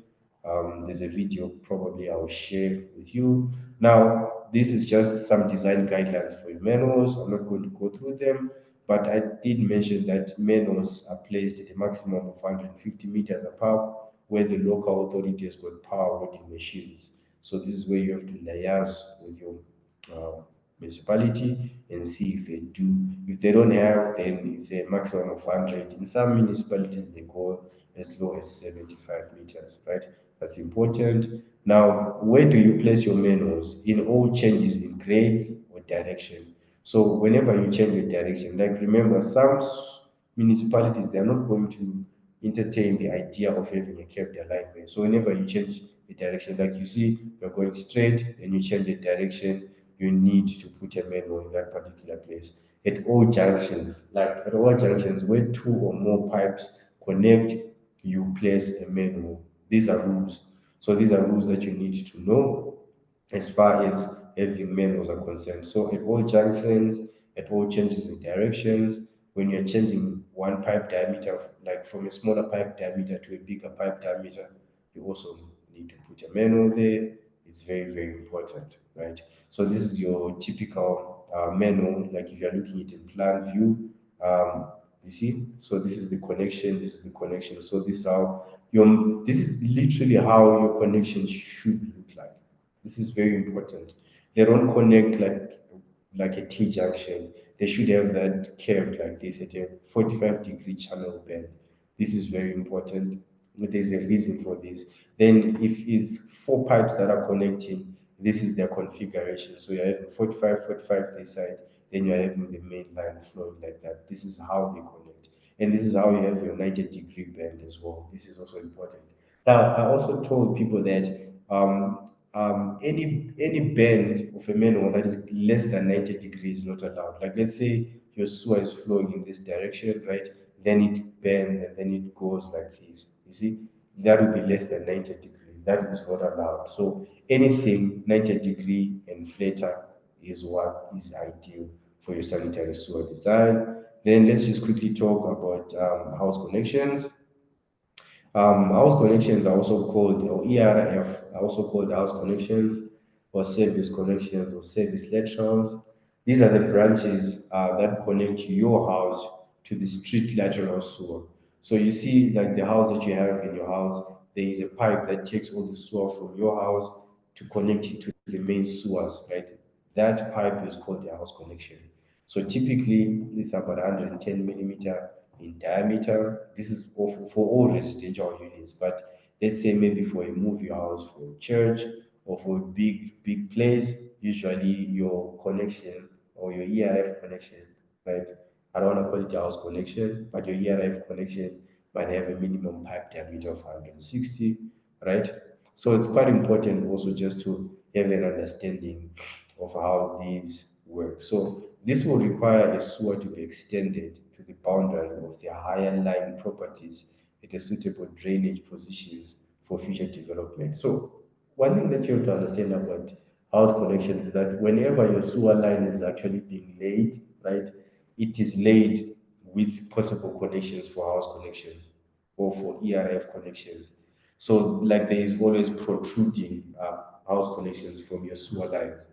There's a video probably I'll share with you. Now, this is just some design guidelines for manuals. I'm not going to go through them, but I did mention that manuals are placed at a maximum of 150 meters apart, where the local authority has got power holding machines. So this is where you have to liaise with your uh, municipality and see if they do. If they don't have, then it's a maximum of 100. In some municipalities, they go as low as 75 meters, right? That's important. Now, where do you place your manholes? In all changes in grades or direction. So whenever you change the direction, like remember, some municipalities, they are not going to entertain the idea of having a curved alignment. So whenever you change the direction, like you see, you're going straight, then you change the direction, you need to put a manhole in that particular place. At all junctions, like at all junctions where two or more pipes connect, you place a manhole. These are rules. So these are rules that you need to know as far as having manholes are concerned. So at all junctions, at all changes in directions, when you're changing one pipe diameter, like from a smaller pipe diameter to a bigger pipe diameter, you also need to put a manhole there. It's very, very important, right? So this is your typical manhole, like if you're looking at in plan view, you see, so this is the connection, this is the connection. So this is literally how your connection should look like. This is very important. They don't connect like a T junction. They should have that curved like this at a 45-degree channel bend. This is very important. There's a reason for this. Then if it's four pipes that are connecting, this is their configuration. So you're having 45, 45 this side, then you're having the main line flowing like that. This is how they connect. And this is how you have your 90-degree bend as well. This is also important. Now, I also told people that any bend of a manhole that is less than 90 degrees is not allowed. Like let's say your sewer is flowing in this direction, right? Then it bends and then it goes like this. You see, that would be less than 90 degrees. That is not allowed. So anything 90 degree and flatter is what is ideal for your sanitary sewer design. Then let's just quickly talk about house connections. House connections are also called, or ERF, are also called house connections, or service connections, or service laterals. These are the branches that connect your house to the street lateral sewer. So you see, like the house that you have in your house, there is a pipe that takes all the sewer from your house to connect it to the main sewers, right? That pipe is called the house connection. So typically, it's about 110 millimeter in diameter. This is for all residential units, but let's say maybe for a movie house, for a church, or for a big place, usually your connection or your ERF connection, right? I don't want to call it a house connection, but your ERF connection might have a minimum pipe diameter of 160, right? So it's quite important also just to have an understanding of how these work. So this will require a sewer to be extended to the boundary of the higher line properties at a suitable drainage positions for future development. So one thing that you have to understand about house connection is that whenever your sewer line is actually being laid, right, it is laid with possible connections for house connections or for ERF connections. So like there is always protruding house connections from your sewer lines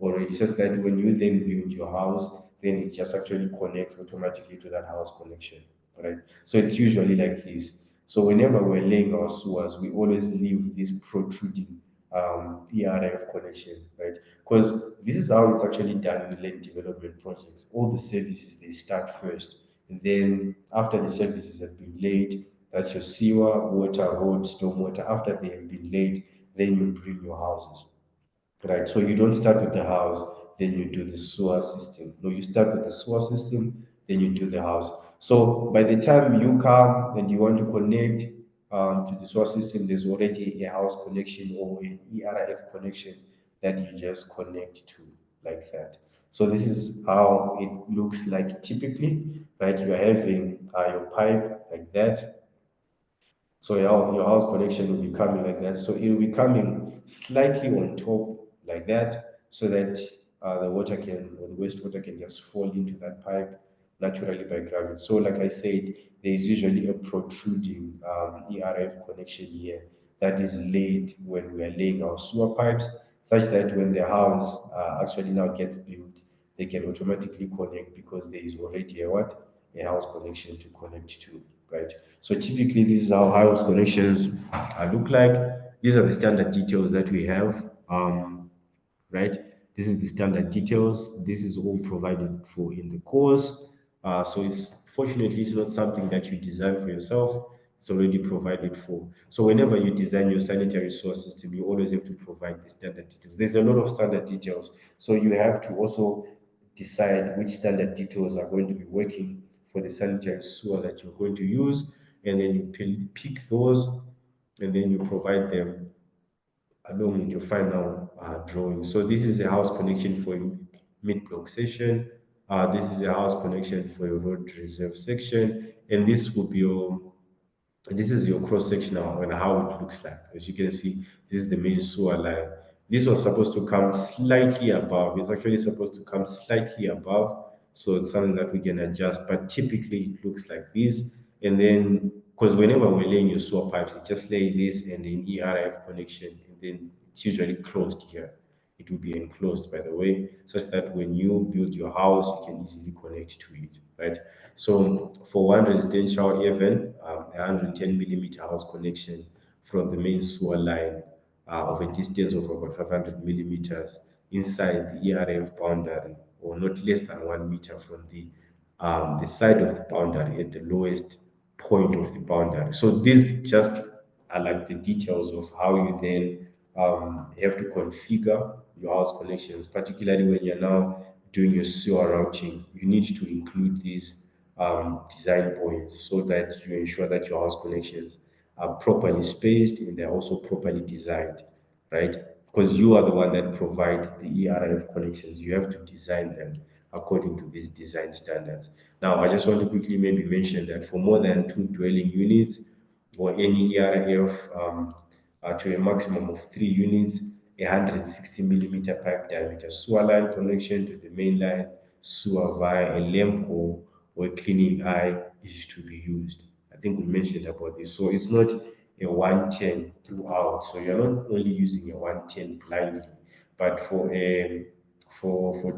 already. It's just that when you then build your house, then it just actually connects automatically to that house connection, right? So it's usually like this. So whenever we're laying our sewers, we always leave this protruding ERF connection, right? Because this is how it's actually done in land development projects. All the services they start first, and then after the services have been laid, that's your sewer, water, road, stormwater. After they have been laid, then you bring your houses. Right. So you don't start with the house, then you do the sewer system. No, you start with the sewer system, then you do the house. So by the time you come and you want to connect, to the source system, there's already a house connection or an ERF connection that you just connect to like that. So this is how it looks like typically, right? You're having your pipe like that. So your house connection will be coming like that. So it will be coming slightly on top like that, so that the water can, or the wastewater can just fall into that pipe naturally by gravity. So like I said, there is usually a protruding ERF connection here that is laid when we are laying our sewer pipes, such that when the house actually now gets built, they can automatically connect because there is already a what? A house connection to connect to, right? So typically, this is how house connections look like. These are the standard details that we have, right? This is the standard details. This is all provided for in the course. So it's fortunately it's not something that you design for yourself. It's already provided for. So whenever you design your sanitary sewer system, you always have to provide the standard details. There's a lot of standard details. So you have to also decide which standard details are going to be working for the sanitary sewer that you're going to use, and then you pick those, and then you provide them along with your final drawing. So this is a house connection for a mid-block section. This is a house connection for a road reserve section, and this will be your, and this is your cross section now and how it looks like. As you can see, this is the main sewer line. This was supposed to come slightly above. It's actually supposed to come slightly above. So it's something that we can adjust, but typically it looks like this. And then, because whenever we're laying your sewer pipes, you just lay this and then ERF connection, and then it's usually closed here. It will be enclosed, by the way, such that when you build your house, you can easily connect to it, right? So for one residential, even a 110 millimeter house connection from the main sewer line of a distance of about 500 millimeters inside the ERF boundary, or not less than 1 meter from the side of the boundary at the lowest point of the boundary. So these just are like the details of how you then have to configure your house connections, particularly when you're now doing your sewer routing. You need to include these design points so that you ensure that your house connections are properly spaced and they're also properly designed, right? Because you are the one that provides the ERF connections. You have to design them according to these design standards. Now, I just want to quickly maybe mention that for more than 2 dwelling units or any ERF to a maximum of 3 units, 160 millimeter pipe diameter sewer line connection to the main line sewer via a lamp hole or a cleaning eye is to be used. I think we mentioned about this. So it's not a 110 throughout. So you're not only using a 110 blindly, but for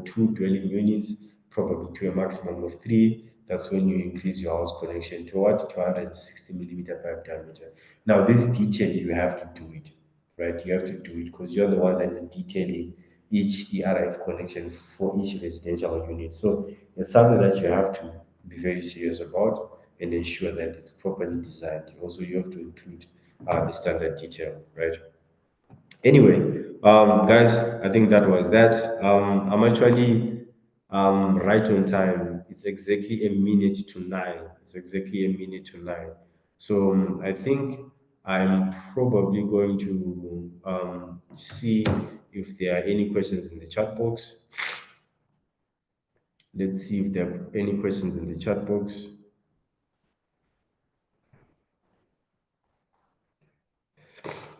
2 dwelling units, probably to a maximum of 3, that's when you increase your house connection to what? 260 millimeter pipe diameter. Now, this detail, you have to do it, right? You have to do it because you're the one that is detailing each ERF connection for each residential unit. So it's something that you have to be very serious about and ensure that it's properly designed. Also, you have to include the standard detail, right? Anyway, guys, I think that was that. I'm actually right on time. It's exactly a minute to 9. It's exactly a minute to 9. So I think I'm probably going to see if there are any questions in the chat box. Let's see if there are any questions in the chat box.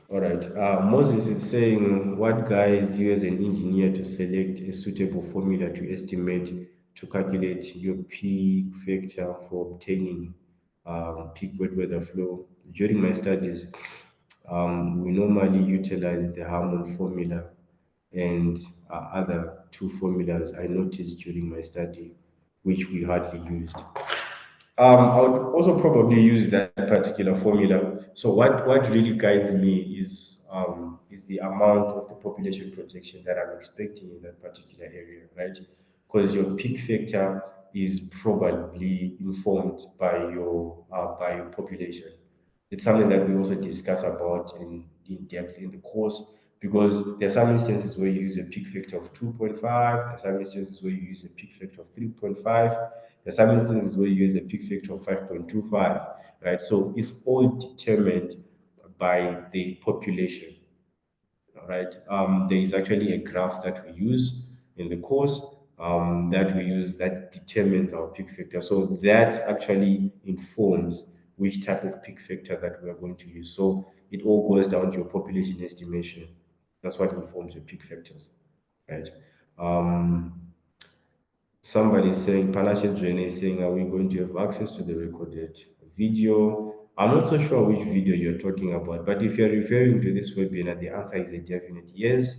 All right. Moses is saying, what guides you as an engineer to select a suitable formula to estimate to calculate your peak factor for obtaining peak wet weather flow? During my studies, we normally utilize the Harmon formula and other two formulas I noticed during my study, which we hardly used. I would also probably use that particular formula. So what really guides me is the amount of the population projection that I'm expecting in that particular area, right? Because your peak factor is probably informed by your population. It's something that we also discuss about in depth in the course. because there are some instances where you use a peak factor of 2.5, there are some instances where you use a peak factor of 3.5, there are some instances where you use a peak factor of 5.25, right? So it's all determined by the population, right? There is actually a graph that we use in the course that we use that determines our peak factor. So that actually informs which type of peak factor that we are going to use. So it all goes down to your population estimation. That's what informs your peak factors, right? Um, Somebody is saying, Palace Jane is saying, are we going to have access to the recorded video? I'm not so sure which video you're talking about, but if you're referring to this webinar, the answer is a definite yes.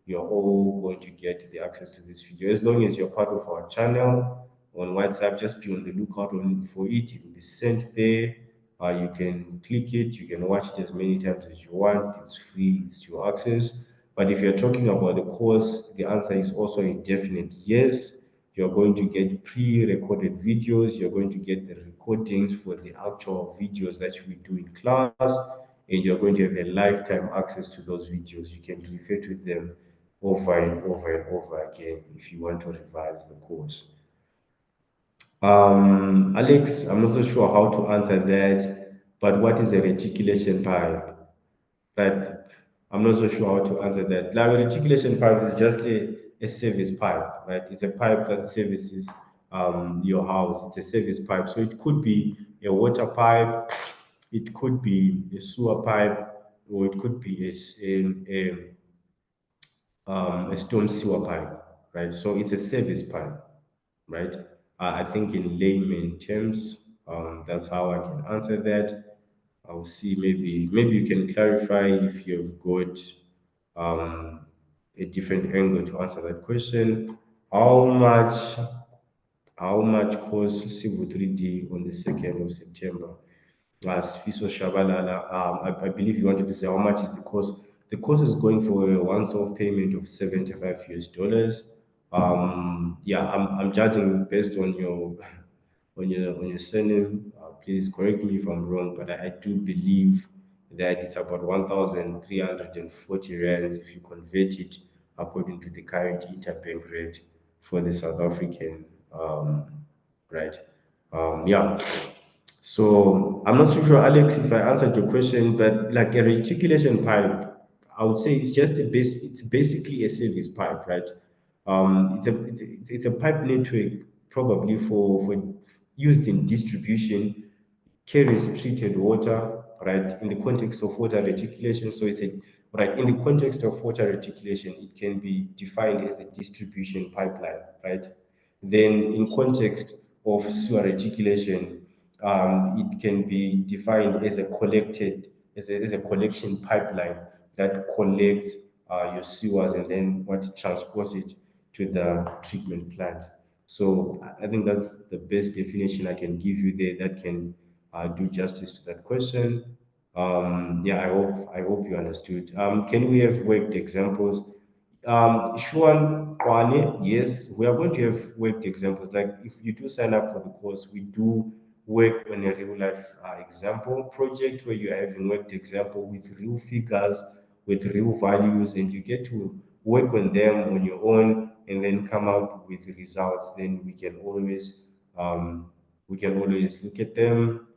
You're all going to get the access to this video. As long as you're part of our channel on WhatsApp, just be on the lookout for it. It will be sent there. You can click it, you can watch it as many times as you want. It's free, it's your access. But if you're talking about the course, the answer is also a definite yes. You're going to get pre-recorded videos. You're going to get the recordings for the actual videos that we do in class, and you're going to have a lifetime access to those videos. You can refer to them over and over and over again if you want to revise the course. Alex, I'm not so sure how to answer that, but what is a reticulation pipe? But I'm not so sure how to answer that. Like, a reticulation pipe is just a service pipe, right? It's a pipe that services your house. It's a service pipe. So it could be a water pipe, it could be a sewer pipe, or it could be a stone sewer pipe, right? So it's a service pipe, right? I think in layman terms, that's how I can answer that. I'll see, maybe you can clarify if you've got a different angle to answer that question. How much how much costs Civil 3D on the 2nd of September? As Fiso Shabalala, I believe you wanted to say how much is the cost. The cost is going for a once-off payment of 75 US dollars. Yeah, I'm judging based on your on your surname. Please correct me if I'm wrong, but I do believe that it's about 1,340 rands if you convert it according to the current interbank rate for the South African, right? Yeah. So I'm not so sure, Alex, if I answered your question, but like a reticulation pipe, I would say it's just a base. It's basically a service pipe, right? It's a pipe network probably for used in distribution, carries treated water, right? In the context of water reticulation, so it's a right in the context of water reticulation, it can be defined as a distribution pipeline, right? Then, in context of sewer reticulation, it can be defined as a as a collection pipeline that collects your sewers and then what transports it to the treatment plant. So I think that's the best definition I can give you there that can do justice to that question. Yeah, I hope you understood. Can we have worked examples? Shuan Kwane, yes, we are going to have worked examples. Like if you do sign up for the course, we do work on a real life example project where you are having worked example with real figures, with real values, and you get to work on them on your own and then come out with results. Then we can always look at them.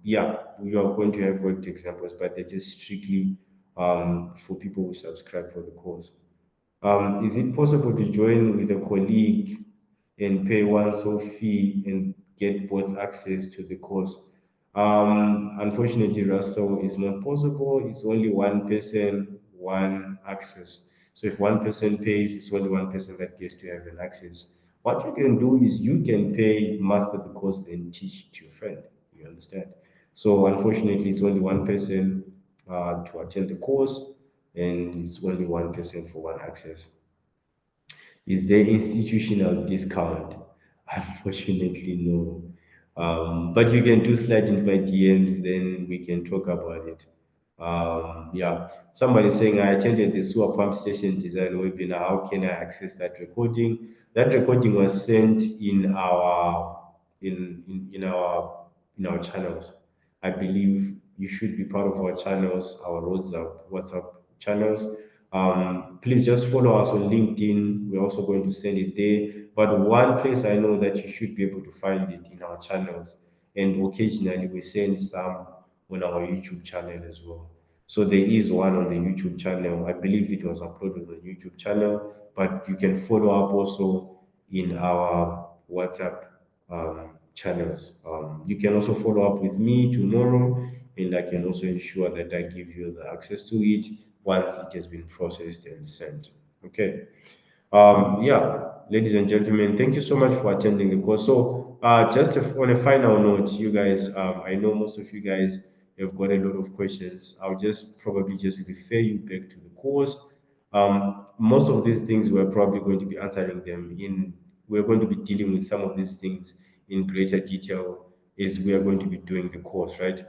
Yeah, we are going to have worked examples, but they're just strictly for people who subscribe for the course. Is it possible to join with a colleague and pay one-off fee and get both access to the course? Unfortunately, Russell, is not possible. It's only one person, one access. So if one person pays, it's only one person that gets to have an access. What you can do is you can pay, master the course, and teach to your friend. You understand? So unfortunately, it's only one person to attend the course, and it's only one person for one access. Is there institutional discount? Unfortunately, no. But you can do slide in by DMs, then we can talk about it. Yeah, somebody saying I attended the sewer pump station design webinar. How can I access that recording? That recording was sent in our channels. I believe you should be part of our channels, our WhatsApp channels. Please just follow us on LinkedIn. We're also going to send it there. But one place I know that you should be able to find it in our channels, and occasionally we send some on our YouTube channel as well. So there is one on the YouTube channel. I believe it was uploaded on the YouTube channel, but you can follow up also in our WhatsApp channels. You can also follow up with me tomorrow, and I can also ensure that I give you the access to it once it has been processed and sent. Okay. Yeah, ladies and gentlemen, thank you so much for attending the course. So, just on a final note, you guys, I know most of you guys have got a lot of questions. I'll just probably just refer you back to the course. Most of these things we're probably going to be answering them in, we're going to be dealing with some of these things in greater detail as we are going to be doing the course, right?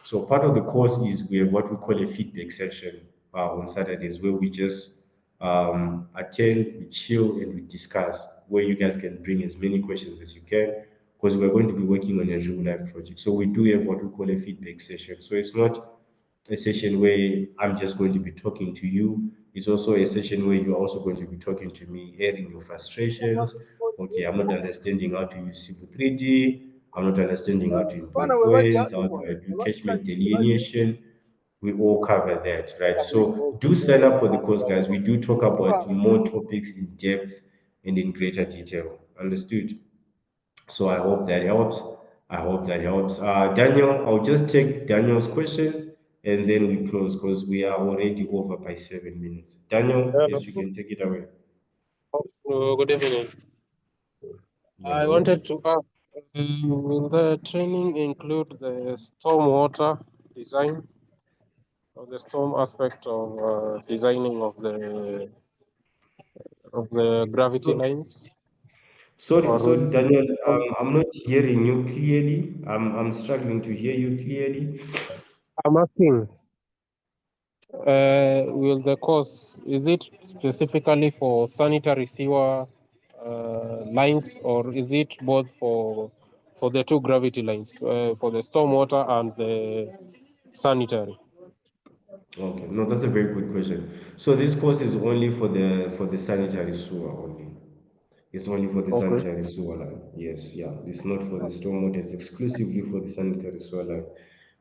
So part of the course is we have what we call a feedback session on Saturdays where we just attend, we chill, and we discuss where you guys can bring as many questions as you can because we're going to be working on a real life project. So we do have what we call a feedback session. So it's not a session where I'm just going to be talking to you. It's also a session where you're also going to be talking to me, airing your frustrations. Okay, I'm not understanding how to use Civil 3D. I'm not understanding how to import points, how do I do catchment delineation. We all cover that, right? So do sign up for the course, guys. We do talk about more topics in depth and in greater detail. Understood? So I hope that helps. I hope that helps. Daniel, I'll just take Daniel's question and then we close because we are already over by 7 minutes. Daniel, yes, you can take it away. Good evening. Yeah, I wanted to ask, will the training include the stormwater design or the storm aspect of designing of the gravity so lines? sorry, Or sorry, is it Daniel, only, I'm not hearing you clearly. I'm struggling to hear you clearly. I'm asking, will the course, is it specifically for sanitary sewer lines, or is it both for the two gravity lines, for the stormwater and the sanitary? Okay, no, that's a very good question. So this course is only for the sanitary sewer only. It's only for the Okay. sanitary sewer line. Yes, yeah. It's not for the stormwater. It's exclusively for the sanitary sewer line.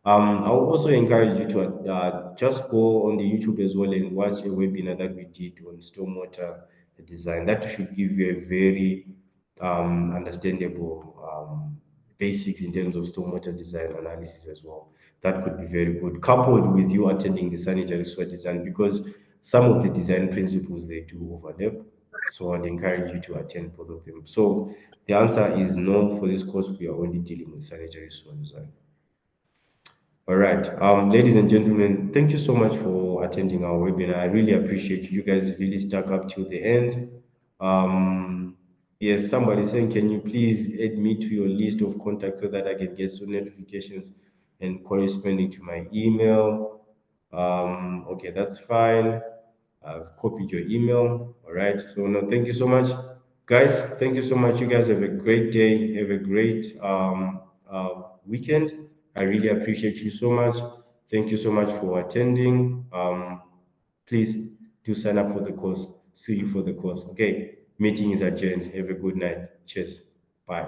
I will also encourage you to just go on the YouTube as well and watch a webinar that we did on stormwater design. That should give you a very understandable basics in terms of stormwater design analysis as well. That could be very good, coupled with you attending the sanitary sewer design because some of the design principles they do overlap. So I'd encourage you to attend both of them. So the answer is no. For this course, we are only dealing with sanitary sewer design. All right, ladies and gentlemen, thank you so much for attending our webinar. I really appreciate you. You guys really stuck up till the end. Yes, somebody saying, can you please add me to your list of contacts so that I can get some notifications and corresponding to my email? Okay, that's fine. I've copied your email. All right. So no, thank you so much, guys. Thank you so much. You guys have a great day. Have a great weekend. I really appreciate you so much. Thank you so much for attending. Please do sign up for the course. See you for the course. Okay. Meeting is adjourned. Have a good night. Cheers. Bye.